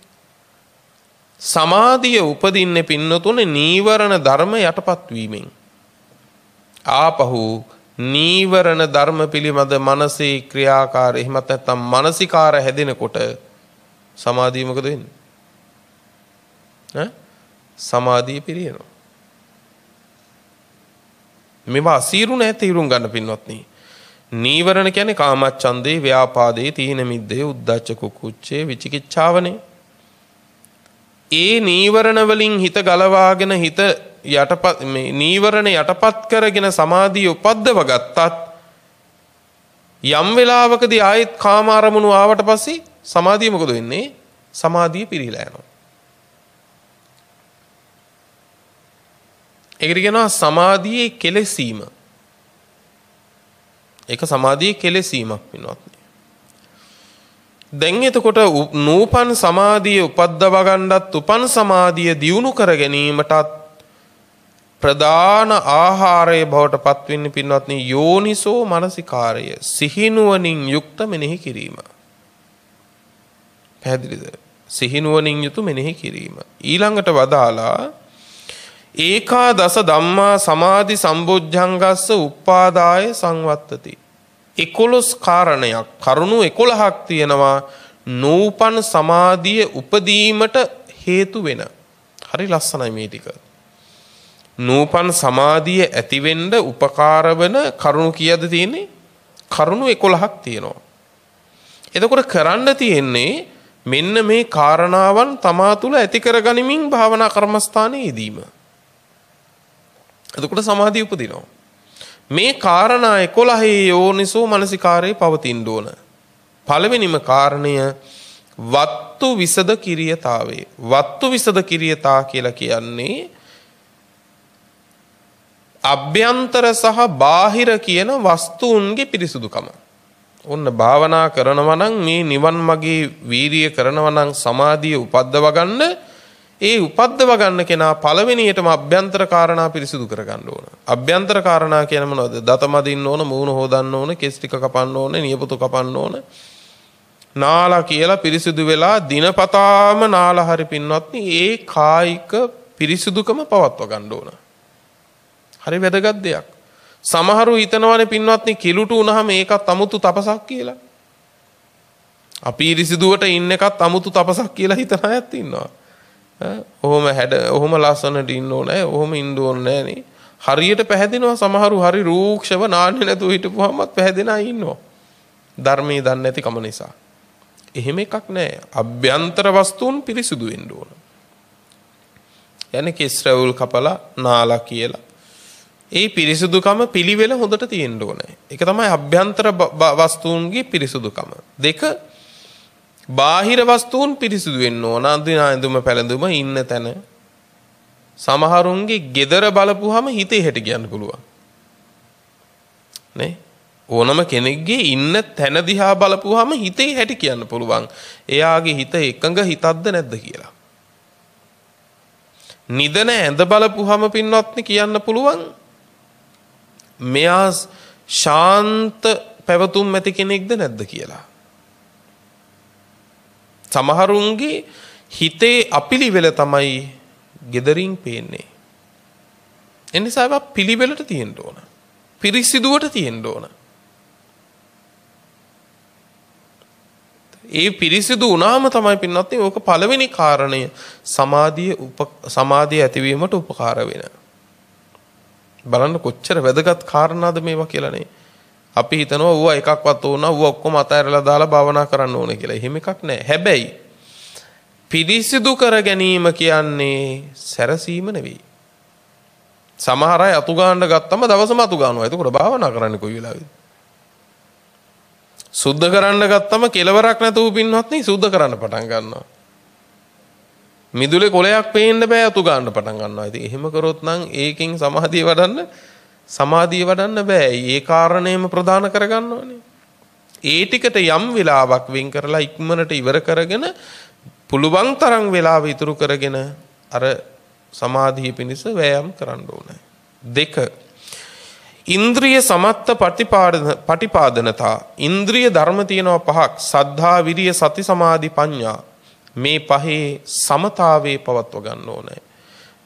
සමාධිය උපදින්නේ පින්නතුනේ නීවරණ ධර්ම යටපත් වීමෙන්. ආපහු නීවරණ ධර්ම පිළිබඳ මනසේ ක්‍රියාකාර එහෙමත් නැත්නම් මානසිකාර හැදෙනකොට සමාධිය මොකද වෙන්නේ? සමාධිය පිරියනවා. මේවා අසීරු නැහැ තීරුම් ගන්න පින්වත්නි. නීවරණ කියන්නේ කාමච්ඡන්දේ, ව්‍යාපාදේ, තීන මිද්දේ, උද්ධච්ච කුක්කුච්චේ, විචිකිච්ඡාවනේ. ඒ නීවරණ වලින් හිත ගලවාගෙන හිත යටපත් මේ නීවරණ යටපත් කරගෙන සමාධිය උපද්දව ගත්තත් යම් වෙලාවකදී ආයෙත් කාම අරමුණු ආවට පස්සේ සමාධිය මොකද වෙන්නේ? සමාධිය පිරීලා යනවා. ඒකට කියනවා සමාධියේ කෙලෙසීම. ඒක සමාධියේ කෙලෙසීමක් වෙනවත්. දැන් එතකොට නූපන් සමාධිය උපද්දව ගන්නත් උපන් සමාධිය දියුණු කර ගැනීමටත් ප්‍රධාන ආහාරය බවට පත්වෙන්නේ පින්වත්නි යෝනිසෝ මනසිකාරය, සිහිනුවණින් යුක්ත මෙනෙහි කිරීම. පැහැදිලිද? සිහිනුවණින් යුතු මෙනෙහි කිරීම. ඊළඟට වදාලා ඒකා දස ධම්මා සමාධි සම්බොජ්ජංගස්ස උපාදාය සංවත්තති. 11 කාරණයක් කරුණු 11ක් තියෙනවා නූපන් සමාධිය උපදීමට හේතු වෙන. හරි ලස්සනයි මේ ටික. නූපන් සමාධිය ඇති වෙන්න උපකාර වෙන කරුණු කීයද තියෙන්නේ? කරුණු 11ක් තියෙනවා. එතකොට කරන්න තියෙන්නේ මෙන්න මේ කාරණාවන් තමා තුළ ඇති කරගනිමින් භාවනා කර්මස්ථානයේ යෙදීම. එතකොට සමාධිය උපදිනවා. මේ කාරණා 11 යෝනිසෝ මනසිකාරයේ පවතින්න ඕන. පළවෙනිම කාරණය වත්තු විසද කිරියතාවේ. වත්තු විසද කිරියතා කියලා කියන්නේ අභ්‍යන්තර සහ බාහිර කියන වස්තුන්ගේ පිරිසුදුකම. ඔන්න භාවනා කරනවා නම් මේ නිවන් මාගේ වීරිය කරනවා නම් සමාධිය උපද්දව ගන්න, ඒ උපද්දව ගන්න කෙනා පළවෙනියටම අභ්‍යන්තර කාරණා පිරිසුදු කරගන්න ඕන. අභ්‍යන්තර කාරණා කියන මොනවද? දත මදින්න ඕන, මූණ හොදන්න ඕන, කෙස් ටික කපන්න ඕන, නියපොතු කපන්න ඕන. නාලා කියලා පිරිසුදු වෙලා දිනපතාම නාලා හරි පින්වත්නි ඒ කායික පිරිසුදුකම පවත්ව ගන්න ඕන. හරි වැදගත් දෙයක්. සමහරු හිතනවානේ පින්වත්නි කිලුට වුණාම ඒකත් අමුතු තපසක් කියලා. අපිරිසිදුවට ඉන්න එකත් අමුතු තපසක් කියලා හිතන අයත් ඉන්නවා. ඔහොම ලස්සනට ඉන්න ඕනේ, ඔහොම ඉන්න ඕනේ නෑනේ. හරියට පැහැදෙනවා සමහරු හරි රූක්ෂව නාන්නේ නැතුව හිටපුවාමත් පැහැදෙන අය ඉන්නවා. ධර්මයේ දන්නේ නැති කම නිසා. එහෙම එකක් නෑ. අභ්‍යන්තර වස්තුන් පිරිසුදු වෙන්න ඕන. යන්නේ කෙස් රැවුල් කපලා නාලා කියලා. ඒ පිරිසුදුකම පිළිවෙල හොඳට තියෙන්න ඕනේ. ඒක තමයි අභ්‍යන්තර වස්තුන්ගේ පිරිසුදුකම. දෙක බාහිර වස්තුන් පිරිසුදු වෙන්න ඕන. අඳින පැළඳුම ඉන්න තැන. සමහරුන්ගේ gedara බලපුවාම හිතේ හැටි කියන්න පුළුවන්. නේ? ඕනම කෙනෙක්ගේ ඉන්න තැන දිහා බලපුවාම හිතේ හැටි කියන්න පුළුවන්. එයාගේ හිත එකඟ හිතක්ද නැද්ද කියලා. නිදන ඇඳ බලපුවාම පින්වත්නි කියන්න පුළුවන් මෙයා ශාන්ත පැවතුම් ඇති කෙනෙක්ද නැද්ද කියලා. සමහරුන්ගේ හිතේ අපිලිවෙල තමයි gederin පේන්නේ. එනිසා ඒවා පිළිවෙලට තියෙන්න ඕන. පිරිසිදුවට තියෙන්න ඕන. ඒ පිරිසිදු වුණාම තමයි පින්වත්නි ඕක පළවෙනි කාරණය සමාධිය ඇතිවීමට උපකාර වෙන. බලන්න කොච්චර වැදගත් කාරණාද මේවා කියලානේ. අපි හිතනවා ඌව එකක්වත් ඕන ඌව ඔක්කොම අතහැරලා දාලා භාවනා කරන්න ඕනේ කියලා. එහෙම එකක් නැහැ. හැබැයි පිරිසිදු කර ගැනීම කියන්නේ සැරසීම නෙවෙයි. සමහර අය අතු ගන්න ගත්තම දවසම අතු ගන්නවා. එතකොට භාවනා කරන්නේ කොයි වෙලාවෙද? සුද්ධ කරන්න ගත්තම කෙලවරක් නැතුව පින්වත්නි සුද්ධ කරන්න පටන් ගන්නවා. මිදුලේ කොලයක් පේන්න බෑ අතු ගන්න පටන් ගන්නවා. ඉතින් එහෙම කරොත් නම් ඒකෙන් සමාධිය වඩන්න බෑ. ඒ කාරණේම ප්‍රදාන කරගන්න ඕනේ. ඒ ටිකට යම් වෙලාවක් වෙන් කරලා ඉක්මනට ඉවර කරගෙන පුළුවන් තරම් වෙලාව ඉතුරු කරගෙන අර සමාධිය පිණිස වෑයම් කරන්න ඕනේ. දෙක ඉන්ද්‍රිය සමත්ත පටිපාදනතා. ඉන්ද්‍රිය ධර්ම තියෙනවා පහක්. සද්ධා විරිය සති සමාධි ප්‍රඥා. මේ පහේ සමතාවේ පවත්ව ගන්න ඕනේ.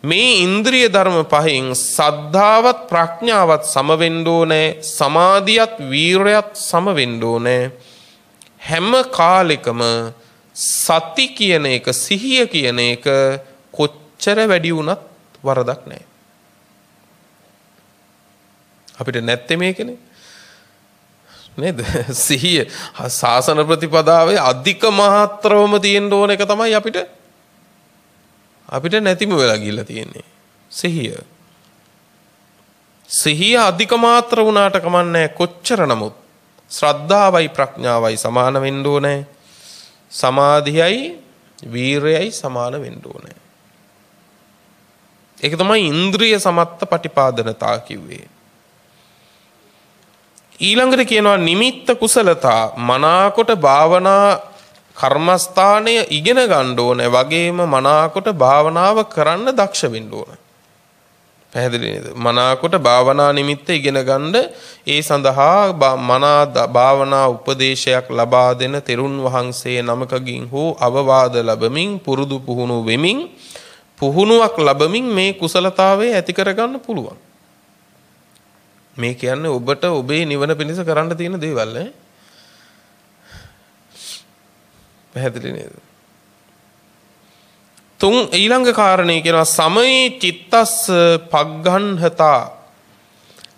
මේ ඉන්ද්‍රිය ධර්ම පහෙන් සද්ධාවත් ප්‍රඥාවත් සම වෙන්න ඕනේ. සමාධියත් වීරයත් සම වෙන්න ඕනේ. හැම කාලෙකම සති කියන එක සිහිය කියන එක කොච්චර වැඩි වුණත් වරදක් නැහැ. අපිට නැත්තේ මේකනේ නේද? සිහිය සාසන ප්‍රතිපදාවේ අධික මහත්‍රවම තියෙන්න ඕන එක තමයි අපිට නැතිම වෙලා ගිහිල්ලා තියෙන්නේ. සිහිය අධික මාත්‍ර වුණාට කමන්නේ කොච්චර නමුත් ශ්‍රද්ධාවයි ප්‍රඥාවයි සමාන වෙන්න ඕනේ. සමාධියයි වීරයයි සමාන වෙන්න ඕනේ. ඒක තමයි ඉන්ද්‍රිය සමත්ත පටිපාදනතා කිව්වේ. ඊළඟට කියනවා නිමිත්ත කුසලතා. මනාකොට භාවනා කර්මස්ථානය ඉගෙන ගන්න ඕනේ. වගේම මනාකොට භාවනාව කරන්න දක්ෂ වෙන්න ඕනේ. පැහැදිලි නේද? මනාකොට භාවනා නිමිත්ත ඉගෙන ගන්න ඒ සඳහා මනා භාවනා උපදේශයක් ලබා දෙන තෙරුන් වහන්සේ නමකකින් හෝ අවවාද ලැබමින් පුරුදු පුහුණු වෙමින් පුහුණුවක් ලැබමින් මේ කුසලතාවය ඇති කරගන්න පුළුවන්. මේ කියන්නේ ඔබට ඔබේ නිවන පිණිස කරන්න තියෙන දේවල් නේ. පැහැදිලි නේද? තුන් ඊළඟ කාරණේ කියනවා සමයේ චිත්තස් පග්ගන්හතා.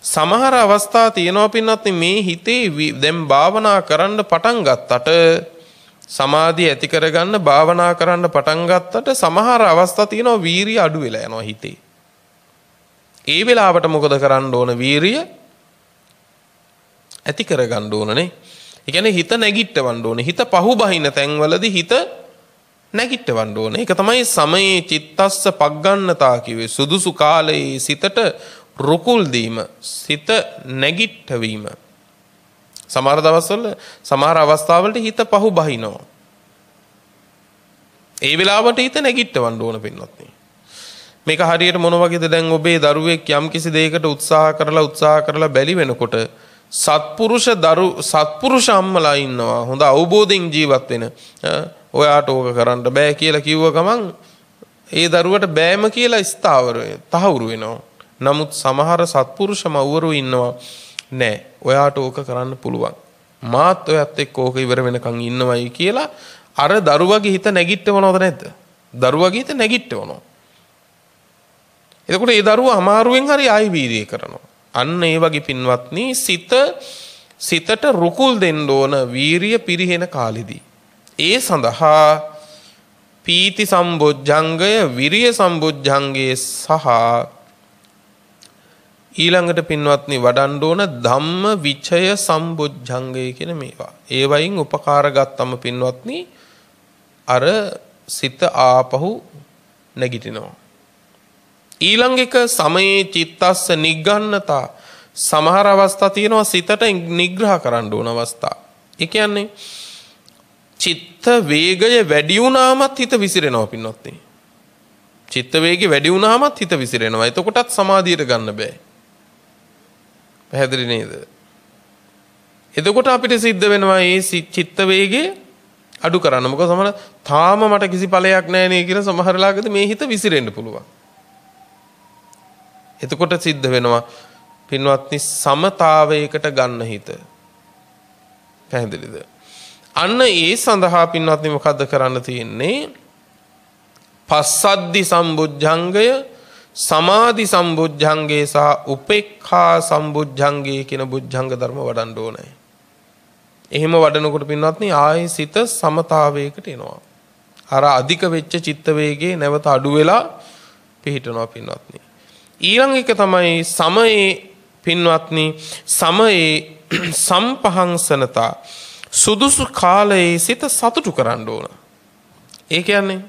සමහර අවස්ථා තියෙනවා පින්නත් මේ හිතේ දැන් භාවනා කරන්න පටන් ගත්තට සමාධිය ඇති කරගන්න භාවනා කරන්න පටන් ගත්තට සමහර අවස්ථා තියෙනවා වීරිය අඩු වෙලා යනවා හිතේ. ඒ වෙලාවට මොකද කරන්න ඕන? වීරිය ඇති කරගන්න ඕනනේ. ඒ කියන්නේ හිත නැගිටවන්න ඕනේ. හිත පහු බහින තැන්වලදී හිත නැගිටවන්න ඕනේ. ඒක තමයි සමයේ චිත්තස්ස පග්ගන්නතා කිව්වේ. සුදුසු කාලයේ සිතට රුකුල් දීම, සිත නැගිටවීම. සමහර දවස්වල සමහර අවස්ථාවලට හිත පහු බහිනවා. ඒ වෙලාවට හිත නැගිටවන්න ඕන පින්වත්නි. මේක හරියට මොන වගේද? දැන් ඔබේ දරුවෙක් යම් කිසි දෙයකට උත්සාහ කරලා බැලි වෙනකොට සත්පුරුෂ අම්මලා ඉන්නවා හොඳ අවබෝධයෙන් ජීවත් වෙන. ඔයාට ඕක කරන්න බෑ කියලා කිව්ව ගමන් ඒ දරුවට බෑම කියලා තහවුරු වෙනවා. නමුත් සමහර සත්පුරුෂ මව්වරු ඉන්නවා නෑ ඔයාට ඕක කරන්න පුළුවන්. මාත් ඔයත් එක්ක ඕක ඉවර වෙනකන් ඉන්නවයි කියලා අර දරුවගේ හිත නැගිටවනවද නැද්ද? දරුවගේ හිත නැගිටවනවා. එතකොට ඒ දරුවා අමාරුවෙන් හරි ආයි වීර්යය කරනවා. අන්න ඒ වගේ පින්වත්නි සිතට රුකුල් දෙන්න ඕන වීරිය පිරිහෙන කාලෙදී. ඒ සඳහා පීති සම්බොජ්ජංගය, විරිය සම්බොජ්ජංගයේ සහ ඊළඟට පින්වත්නි වඩන්න ඕන ධම්ම විචය සම්බොජ්ජංගය කියන මේවා. ඒ වයින් උපකාර ගත්තම පින්වත්නි අර සිත ආපහු නැගිටිනවා. ඊළඟ එක සමයේ චිත්තස්ස නිග්ගන්නතා. සමහර අවස්ථා තියෙනවා සිතට නිග්‍රහ කරන්න ඕන අවස්ථා. ඒ කියන්නේ චිත්ත වේගය වැඩි වුණාමත් හිත විසිරෙනවා පින්වත්නි. චිත්ත වේගය වැඩි වුණාමත් හිත විසිරෙනවා. එතකොටත් සමාධියට ගන්න බෑ. පැහැදිලි නේද? එතකොට අපිට සිද්ධ වෙනවා මේ චිත්ත වේගය අඩු කරන්න. මොකද සමහර තාම මට කිසි ඵලයක් නැහැ නේ කියලා සමහර ලාගදී මේ හිත විසිරෙන්න පුළුවන්. එතකොට සිද්ධ වෙනවා පින්වත්නි සමතාවයකට ගන්න හිත. පැහැදිලිද? අන්න ඒ සඳහා පින්වත්නි මොකද්ද කරන්න තියෙන්නේ? පස්සද්ධි සම්බුද්ධංගය, සමාධි සම්බුද්ධංගේ සහ උපේක්ඛා සම්බුද්ධංගේ කියන බුද්ධංග ධර්ම වඩන්න ඕනේ. එහෙම වඩනකොට පින්වත්නි ආයේ සිත සමතාවයකට එනවා. අර අධික වෙච්ච චිත්ත වේගයේ නැවත අඩු වෙලා පිහිටනවා පින්වත්නි. ඊළඟ එක තමයි සමයේ පින්වත්නි සමයේ සම්පහංසනතා. සුදුසු කාලයේ සිත සතුටු කරන්න ඕන. ඒ කියන්නේ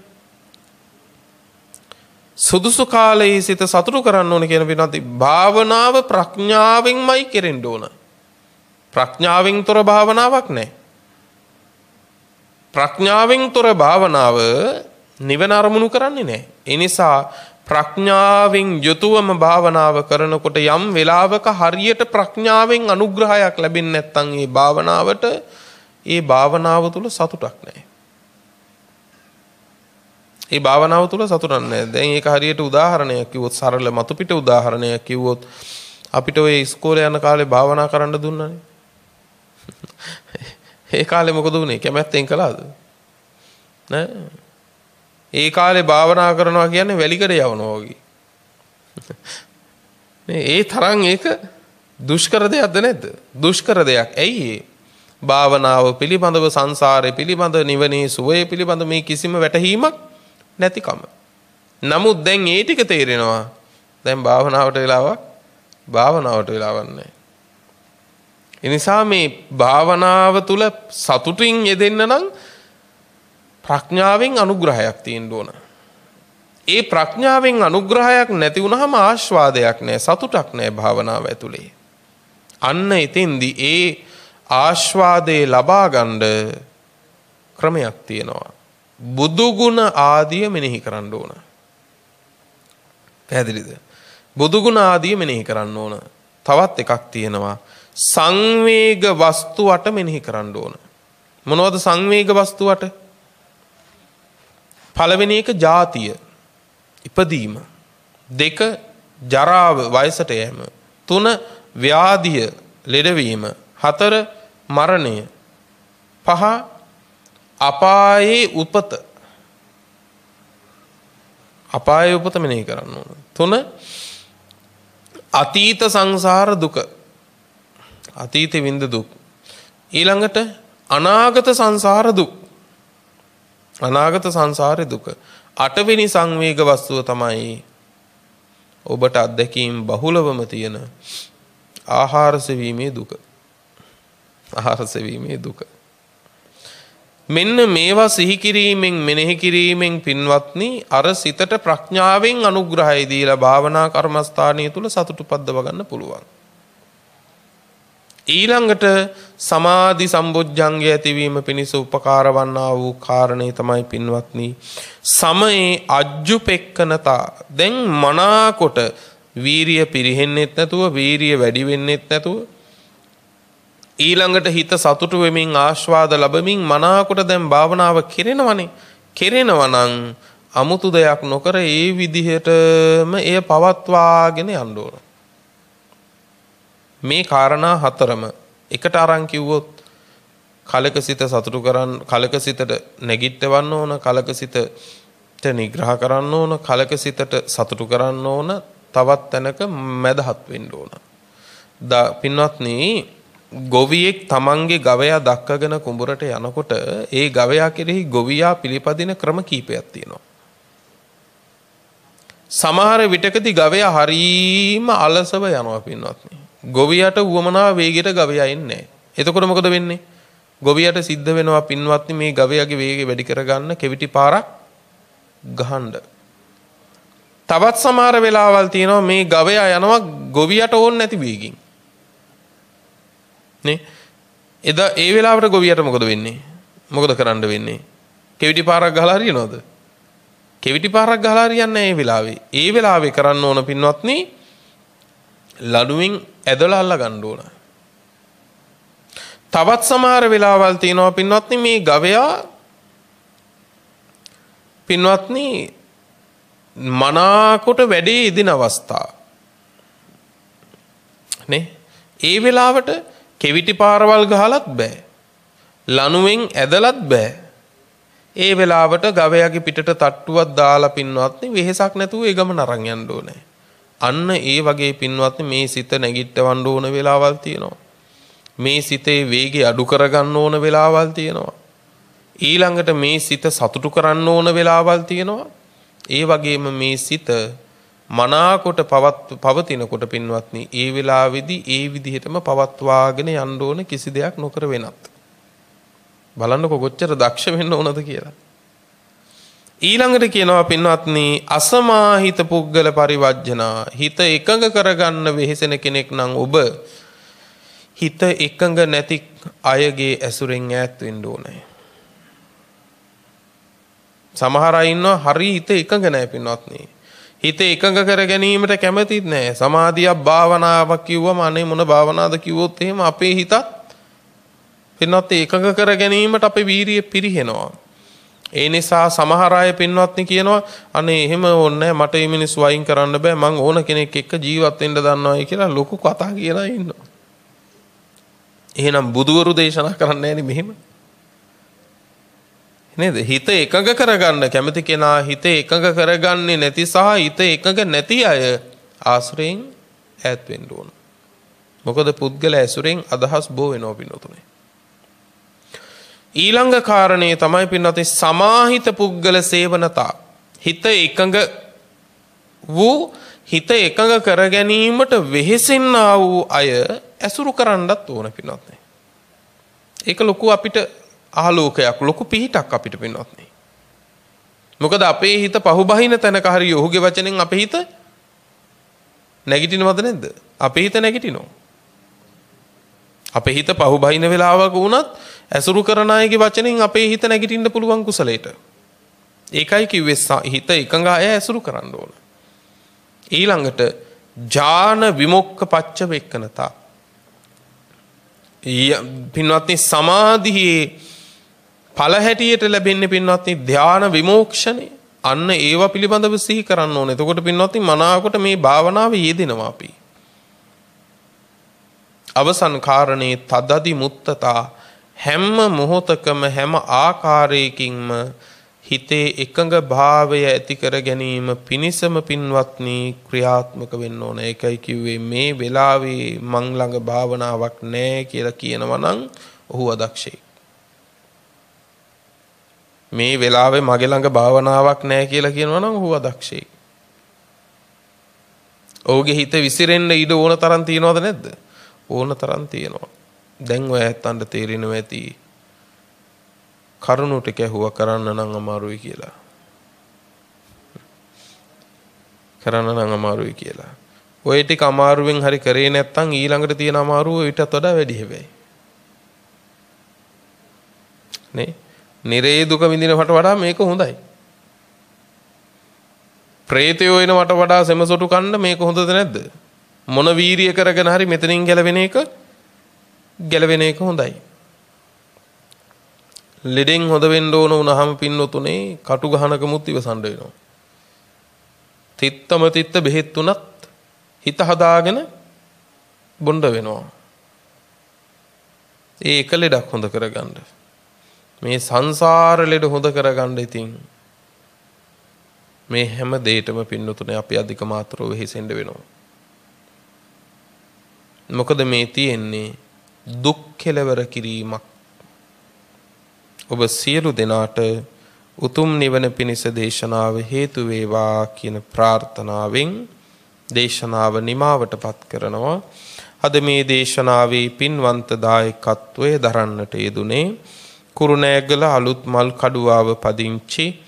සුදුසු කාලයේ සිත සතුටු කරන්න ඕන කියන පින්වත්නි භාවනාව ප්‍රඥාවෙන්මයි කෙරෙන්න ඕන. ප්‍රඥාවෙන් තොර භාවනාවක් නැහැ. ප්‍රඥාවෙන් තොර භාවනාව නිවන අරමුණු කරන්නේ නැහැ. ඒ නිසා ප්‍රඥාවෙන් යුතුවම භාවනාව කරනකොට යම් වෙලාවක හරියට ප්‍රඥාවෙන් අනුග්‍රහයක් ලැබෙන්නේ නැත්නම් ඒ භාවනාවට ඒ භාවනාව තුල සතුටක් නැහැ. ඒ භාවනාව තුල සතුටක් නැහැ. දැන් ඒක හරියට උදාහරණයක් කිව්වොත් සරල මතු පිට උදාහරණයක් කිව්වොත් අපිට ඔය ඉස්කෝලේ යන කාලේ භාවනා කරන්න දුන්නානේ. ඒ කාලේ මොකද වුනේ? කැමැත්තෙන් කළාද? නෑ. ඒ කාලේ භාවනා කරනවා කියන්නේ වැලිකඩ යවනවා වගේ. ඒ තරම් ඒක දුෂ්කර දෙයක්ද නැද්ද? දුෂ්කර දෙයක්. ඇයි ඒ? භාවනාව පිළිබඳව සංසාරේ පිළිබඳ නිවනේ සුවය පිළිබඳ මේ කිසිම වැටහීමක් නැතිකම. නමුත් දැන් ඒ ටික තේරෙනවා. දැන් භාවනාවට වෙලාවක් නැහැ. ඒ නිසා මේ භාවනාව තුල සතුටින් යෙදෙන්න නම් ප්‍රඥාවෙන් අනුග්‍රහයක් තියෙන්න ඕන. ඒ ප්‍රඥාවෙන් අනුග්‍රහයක් නැති වුනහම ආස්වාදයක් නැහැ, සතුටක් නැහැ භාවනාව ඇතුලේ. අන්න එතෙන්දී ඒ ආස්වාදේ ලබා ගන්න ක්‍රමයක් තියෙනවා. බුදු ගුණ ආදිය මෙනෙහි කරන්න ඕන. පැහැදිලිද? බුදු ගුණ ආදිය මෙනෙහි කරන්න ඕන. තවත් එකක් තියෙනවා. සංවේග වස්තුවට මෙනෙහි කරන්න ඕන. මොනවද සංවේග වස්තුවට? පළවෙනි එක ජාතිය, ඉපදීම. 2 ජරාව, වයසට යෑම. 3 ව්‍යාධිය, ලෙඩවීම. 4 මරණය. 5 අපායේ උපත. අපාය උපත මෙනෙහි කරන්න ඕන. 3 අතීත සංසාර දුක. අතීත විඳ දුක්. ඊළඟට අනාගත සංසාර දුක්. අනාගත සංසාරේ දුක. 8 වෙනි සංවේග වස්තුව තමයි ඔබට අත්දැකීම් බහුලවම තියෙන ආහාර සෙවීමේ දුක. ආහාර සෙවීමේ දුක. මෙන්න මේවා සිහි කිරීමෙන් මෙනෙහි කිරීමෙන් පින්වත්නි අර සිතට ප්‍රඥාවෙන් අනුග්‍රහය දීලා භාවනා කර්මස්ථානය තුල සතුටු පද්දව ගන්න පුළුවන්. ඊළඟට සමාධි සම්බොජ්ජංගය ඇතිවීම පිණිස උපකාර වන්නා වූ කාරණේ තමයි පින්වත්නි සමයේ අජ්ජුපෙක්කනතා. දැන් මනාකොට වීරිය පිරෙහෙන්නෙත් නැතුව වීරිය වැඩි වෙන්නෙත් නැතුව ඊළඟට හිත සතුටු වෙමින් ආස්වාද ලැබමින් මනාකොට දැන් භාවනාව කෙරෙනවනේ. කෙරෙනවා නම් අමුතු දෙයක් නොකර ඒ විදිහටම එය පවත්වාගෙන යන්න ඕන. මේ කාරණා හතරම එකට අරන් කිව්වොත් කලක සිත සතුටු කරන්න, කලක සිතට නැගිටවන්න ඕන, කලක සිතට නිග්‍රහ කරන්න ඕන, කලක සිතට සතුටු කරන්න ඕන, තවත් තැනක මැදහත් වෙන්න ඕන. පින්වත්නි ගොවියෙක් තමන්ගේ ගවයා දක්කගෙන කුඹරට යනකොට ඒ ගවයා කෙරෙහි ගොවියා පිළිපදින ක්‍රම කීපයක් තියෙනවා. සමහර විටකදී ගවයා හරීම අලසව යනවා පින්වත්නි. ගොවියට උවමනා වේගයට ගවයා එන්නේ නැහැ. එතකොට මොකද වෙන්නේ? ගොවියට සිද්ධ වෙනවා පින්වත්නි මේ ගවයාගේ වේගය වැඩි කරගන්න කෙවිටි පාරක් ගහන්න. තවත් සමහර වෙලාවල් තියෙනවා මේ ගවයා යනවා ගොවියට ඕන නැති වේගින්. නේ? එදා ඒ වෙලාවට ගොවියට මොකද වෙන්නේ? මොකද කරන්න වෙන්නේ? කෙවිටි පාරක් ගහලා හරියනවද? කෙවිටි පාරක් ගහලා හරියන්නේ නැහැ ඒ වෙලාවේ. ඒ වෙලාවේ කරන්න ඕන පින්වත්නි ලඩුවෙන් ඇදලා අල්ල ගන්න ඕන. තවත් සමහර වෙලාවල් තියෙනවා පින්වත්නි මේ ගවයා පින්වත්නි මනාකොට වැඩේ ඉදින අවස්ථා. නේ? ඒ වෙලාවට කෙවිටි පාරවල් ගහලත් බෑ. ලණුවෙන් ඇදලත් බෑ. ඒ වෙලාවට ගවයාගේ පිටට තට්ටුවක් දාලා පින්වත්නි වෙහෙසක් නැතුව ඒ ගමන අරන් යන්න ඕනේ. අන්න ඒ වගේ පින්වත්නි මේ සිත නැගිටවන්න ඕන වෙලාවල් තියෙනවා. මේ සිතේ වේගය අඩු කරගන්න ඕන වෙලාවල් තියෙනවා. ඊළඟට මේ සිත සතුටු කරන්න ඕන වෙලාවල් තියෙනවා. ඒ වගේම මේ සිත මනාකොට පවතිනකොට පින්වත්නි ඒ වෙලාවේදී ඒ විදිහටම පවත්වාගෙන යන්න ඕන කිසි දෙයක් නොකර වෙනත්. බලන්නකො කොච්චර දක්ෂ වෙන්න ඕනද කියලා. ඊළඟට කියනවා පින්වත්නි අසමාහිත පුද්ගල පරිවර්ජනා. හිත එකඟ කරගන්න වෙහෙසෙන කෙනෙක් නම් ඔබ හිත එකඟ නැති අයගේ ඇසුරෙන් ඈත් වෙන්න ඕනේ. සමහර අය ඉන්නවා හරි හිත එකඟ නැහැ පින්වත්නි. හිත එකඟ කර ගැනීමට කැමතිත් නැහැ. සමාධියක් භාවනාවක් කිව්වම අනේ මොන භාවනාවද කිව්වොත් එහෙම අපේ හිතත් පින්වත්නි එකඟ කර ගැනීමට අපේ වීරිය පිරිහෙනවා. ඒ නිසා සමහර අය පින්වත්නි කියනවා අනේ එහෙම ඕනේ මට මේ මිනිස්සු වයින් කරන්න බෑ මං ඕන කෙනෙක් එක්ක ජීවත් වෙන්න දන්නවයි කියලා ලොකු කතා කියලා ඉන්නවා. එහෙනම් බුදුවරු දේශනා කරන්නේ නැහැ මෙහෙම. නේද? හිත එකඟ කරගන්න කැමති කෙනා හිත එකඟ කරගන්නේ නැති සහ හිත එකඟ නැති අය ආශ්‍රයෙන් ඈත් වෙන්න ඕන. මොකද පුද්ගල ඇසුරෙන් අදහස් බෝ වෙනවා පින්නතුනේ. ඊළඟ කාරණේ තමයි පින්නතේ සමාහිත පුද්ගල සේවනතා. හිත එකඟ වූ හිත එකඟ කර ගැනීමට වෙහෙසෙන්නා වූ අය ඇසුරු කරන්නත් ඕන පින්නතේ. ඒක ලොකු අපිට ආලෝකයක් ලොකු පිහිටක් අපිට පින්නතේ. මොකද අපේ හිත පහුබහින තැනක හරි ඔහුගේ වචනෙන් අපේ හිත නැගිටිනවද නැද්ද? අපේ හිත නැගිටිනවා. අපේ හිත පහුබහින වෙලාවක වුණත් ඇසුරු කරන අයගේ වචනෙන් අපේ හිත නැගිටින්න පුළුවන් කුසලයට. ඒකයි කිව්වේ හිත එකඟ අය ඇසුරු කරන්න ඕන. ඊළඟට ඥාන විමුක්ඛ පච්ච වේක්කනතා. පින්වත්නි සමාධියේ ඵල හැටියට ලැබෙන්නේ පින්වත්නි ධාන විමෝක්ෂණය. අන්න ඒවා පිළිබඳව සිහි කරන්න ඕනේ. එතකොට පින්වත්නි මනාවකට මේ භාවනාවේ යෙදෙනවා අපි. අවසන් කාරණේ තදදි මුත්තතා හැම මොහොතකම හැම ආකාරයකින්ම හිතේ එකඟ භාවය ඇති කර ගැනීම පිණිසම පින්වත්නි ක්‍රියාත්මක වෙන්න ඕන. ඒකයි කිව්වේ මේ වෙලාවේ මං ළඟ භාවනාවක් නැහැ කියලා කියනවා නම් ඔහු අදක්ෂයෙක්. මේ වෙලාවේ මගේ ළඟ භාවනාවක් නැහැ කියලා කියනවා නම් ඔහු අදක්ෂයෙක්. ඔහුගේ හිත විසිරෙන්න ඉඩ ඕන තරම් තියනවද නැද්ද? ඕන තරම් තියෙනවා. දැන් ඔය ඇත්තන්ට තේරෙනවා ඇති කරුණු ටික ඇහුවා කරන්න නම් අමාරුයි කියලා. කරන්න නම් අමාරුයි කියලා. ඔය ටික අමාරුවෙන් හරි කරේ නැත්නම් ඊළඟට තියෙන අමාරුව ඊටත් වඩා වැඩි හැබැයි. නේ? නිරේ දුක විඳිනවට වඩා මේක හොඳයි. ප්‍රේතයෝ වෙනවට වඩා සෙමසොටු කන්න මේක හොඳද නැද්ද? මොන වීරිය කරගෙන හරි මෙතනින් ගැලවෙන එක හොඳයි. ලෙඩෙන් හොඳ වෙන්න ඕන වුණාම පින්නොතුනේ කටු ගහනකමුත් ඉවසන්න වෙනවා. තිත්තම තිත්ත බෙහෙත් තුනත් හිත හදාගෙන බොණ්ඩ වෙනවා. ඒක ලෙඩක් හොඳ කරගන්න. මේ සංසාර ලෙඩ හොඳ කරගන්න ඉතින් මේ හැම දෙයකම පින්නොතුනේ අපි අධික මාත්‍රව වෙහෙසෙන්න වෙනවා. මොකද මේ තියෙන්නේ දුක් කෙලවර කිරීමක්. ඔබ සියලු දෙනාට උතුම් නිවන පිණිස දේශනාව හේතු වේවා කියන ප්‍රාර්ථනාවෙන් දේශනාව නිමාවටපත් කරනවා. අද මේ දේශනාවේ පින්වන්ත දායකත්වය දරන්නට යෙදුනේ කුරුණෑගල අලුත් මල් කඩුවාව පදිංචි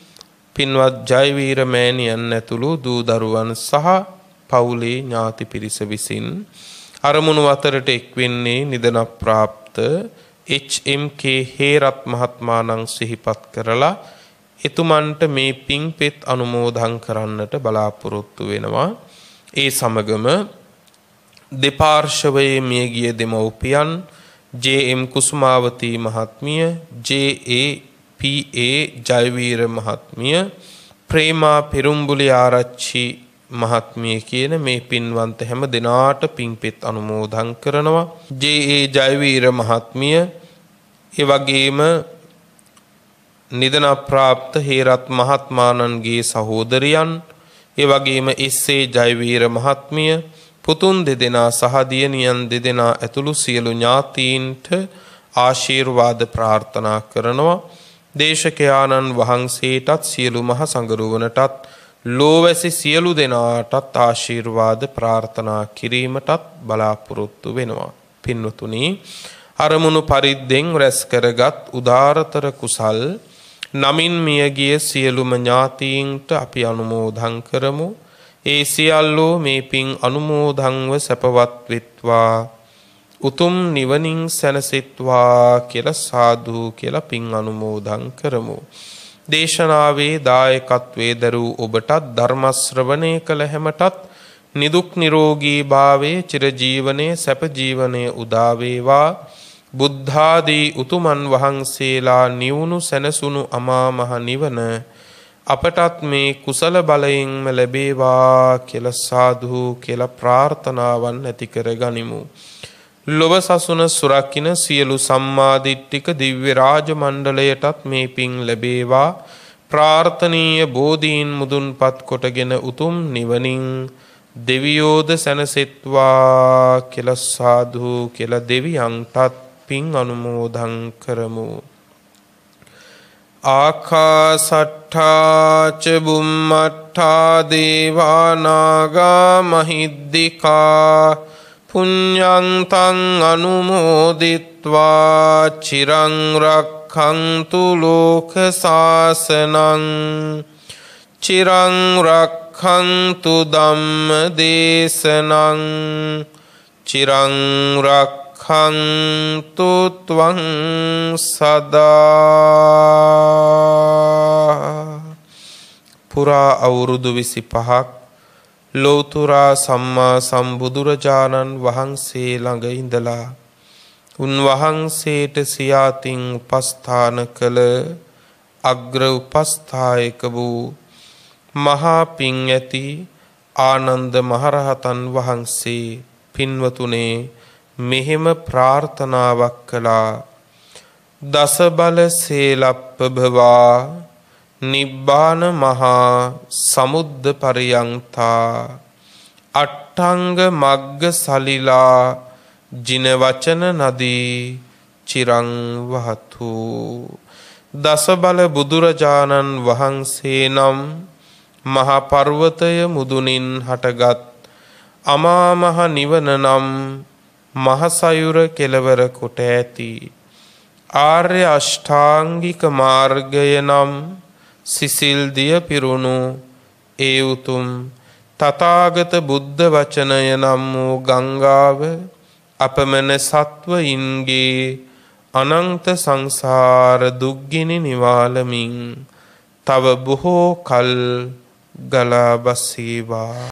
පින්වත් ජයවීර මෑණියන් ඇතුළු දූ දරුවන් සහ පවුලේ ඥාති පිරිස විසින් අරමුණු අතරට එක්වෙන්නේ නිදන ප්‍රාප්ත HMK හේරත් මහත්මාණන් සිහිපත් කරලා එතුමන්ට මේ පින්පෙත් අනුමෝදන් කරන්නට බලාපොරොත්තු වෙනවා. ඒ සමගම දෙපාර්ශවයේ මියගිය දෙමව්පියන් JM කුසුමාවතී මහත්මිය, JAPA ජයවීර මහත්මිය, ප්‍රේමා පෙරුම්බුලි ආරච්චි මහත්මිය කියන මේ පින්වන්ත හැම දෙනාට පින්පෙත් අනුමෝදන් කරනවා. JA ජයවීර මහත්මිය ඒ වගේම නිදන ප්‍රාප්ත හේරත් මහත්මාණන්ගේ සහෝදරයන්, ඒ වගේම SA ජයවීර මහත්මිය, පුතුන් දෙදෙනා සහ දියණියන් දෙදෙනා ඇතුළු සියලු ඥාතීන්ට ආශිර්වාද ප්‍රාර්ථනා කරනවා. දේශකයාණන් වහන්සේටත් සියලු මහ සංඝරුවනටත් ලෝවැසි සියලු දෙනාටත් ආශිර්වාද ප්‍රාර්ථනා කිරීමටත් බලාපොරොත්තු වෙනවා. පින්වතුනි, අරමුණු පරිද්දෙන් රැස් කරගත් උදාරතර කුසල් නමින් මියගිය සියලුම ඥාතීන්ට අපි අනුමෝදන් කරමු. ඒ සියල්ලෝ මේ පින් අනුමෝදන්ව සැපවත් වෙත්වා, උතුම් නිවනින් සැනසෙත්වා කියලා සාදු කියලා පින් අනුමෝදන් කරමු. දේශනාවේ දායකත්වයේ දරූ ඔබටත් ධර්ම ශ්‍රවණය කළ හැමටත් නිදුක් නිරෝගී භාවයේ චිරජීවනයේ සැප ජීවනයේ උදා වේවා. බුද්ධාදී උතුමන් වහන්සේලා නිවුණු සැනසුණු අමා මහ නිවන අපටත් මේ කුසල බලයෙන්ම ලැබේවා කියලා සාදු කියලා ප්‍රාර්ථනාවන් ඇති කර ගනිමු. ලොව සසුන සුරකින්න සියලු සම්මාදිට්ඨික දිව්‍ය රාජ මණ්ඩලයටත් මේ පින් ලැබේවා. ප්‍රාර්ථනීය බෝධීන් මුදුන්පත් කොටගෙන උතුම් නිවනින් දෙවියෝද සැනසෙත්වා කියලා සාදු කියලා දෙවියන්ටත් පින් අනුමෝදන් කරමු. ආකාසට්ඨා ච බුම්මට්ඨා දේවා නාග මහිද්దికා පුඤ්ඤන්තං අනුමෝදිත්වා චිරං රක්ඛන්තු ලෝක සාසනං චිරං රක්ඛන්තු ධම්ම දේශනං චිරං රක්ඛන්තු ත්වං සදා. පුරා අවුරුදු 25ක් ලෝතුරා සම්මා සම්බුදුරජාණන් වහන්සේ ළඟ ඉඳලා උන්වහන්සේට සියාතින් උපස්ථාන කළ අග්‍ර උපස්ථායක වූ මහා පිං ඇති ආනන්ද මහරහතන් වහන්සේ පින්වතුනේ මෙහෙම ප්‍රාර්ථනාවක් කළා. දස බල සේලප්ප භවා නිබ්බාන මහා සමුද්ද පරියන්තා අට්ඨංග මග්ග සලිලා ජින වචන නදී චිරං වහතු. දස බල බුදුරජාණන් වහන්සේ නම් මහ පර්වතය මුදුනින් හටගත් අමා මහ නිවන නම් මහසයුර කෙලවර කොට ඇති ආර්ය අෂ්ටාංගික මාර්ගය නම් සිසිල් දිය පිරුණු ඒ උතුම් තථාගත බුද්ධ වචනය නම් වූ ගංගාව අපමණ සත්වයින්ගේ අනන්ත සංසාර දුක්ගිනි නිවාලමින් තව බොහෝ කල් ගලා බසීවා.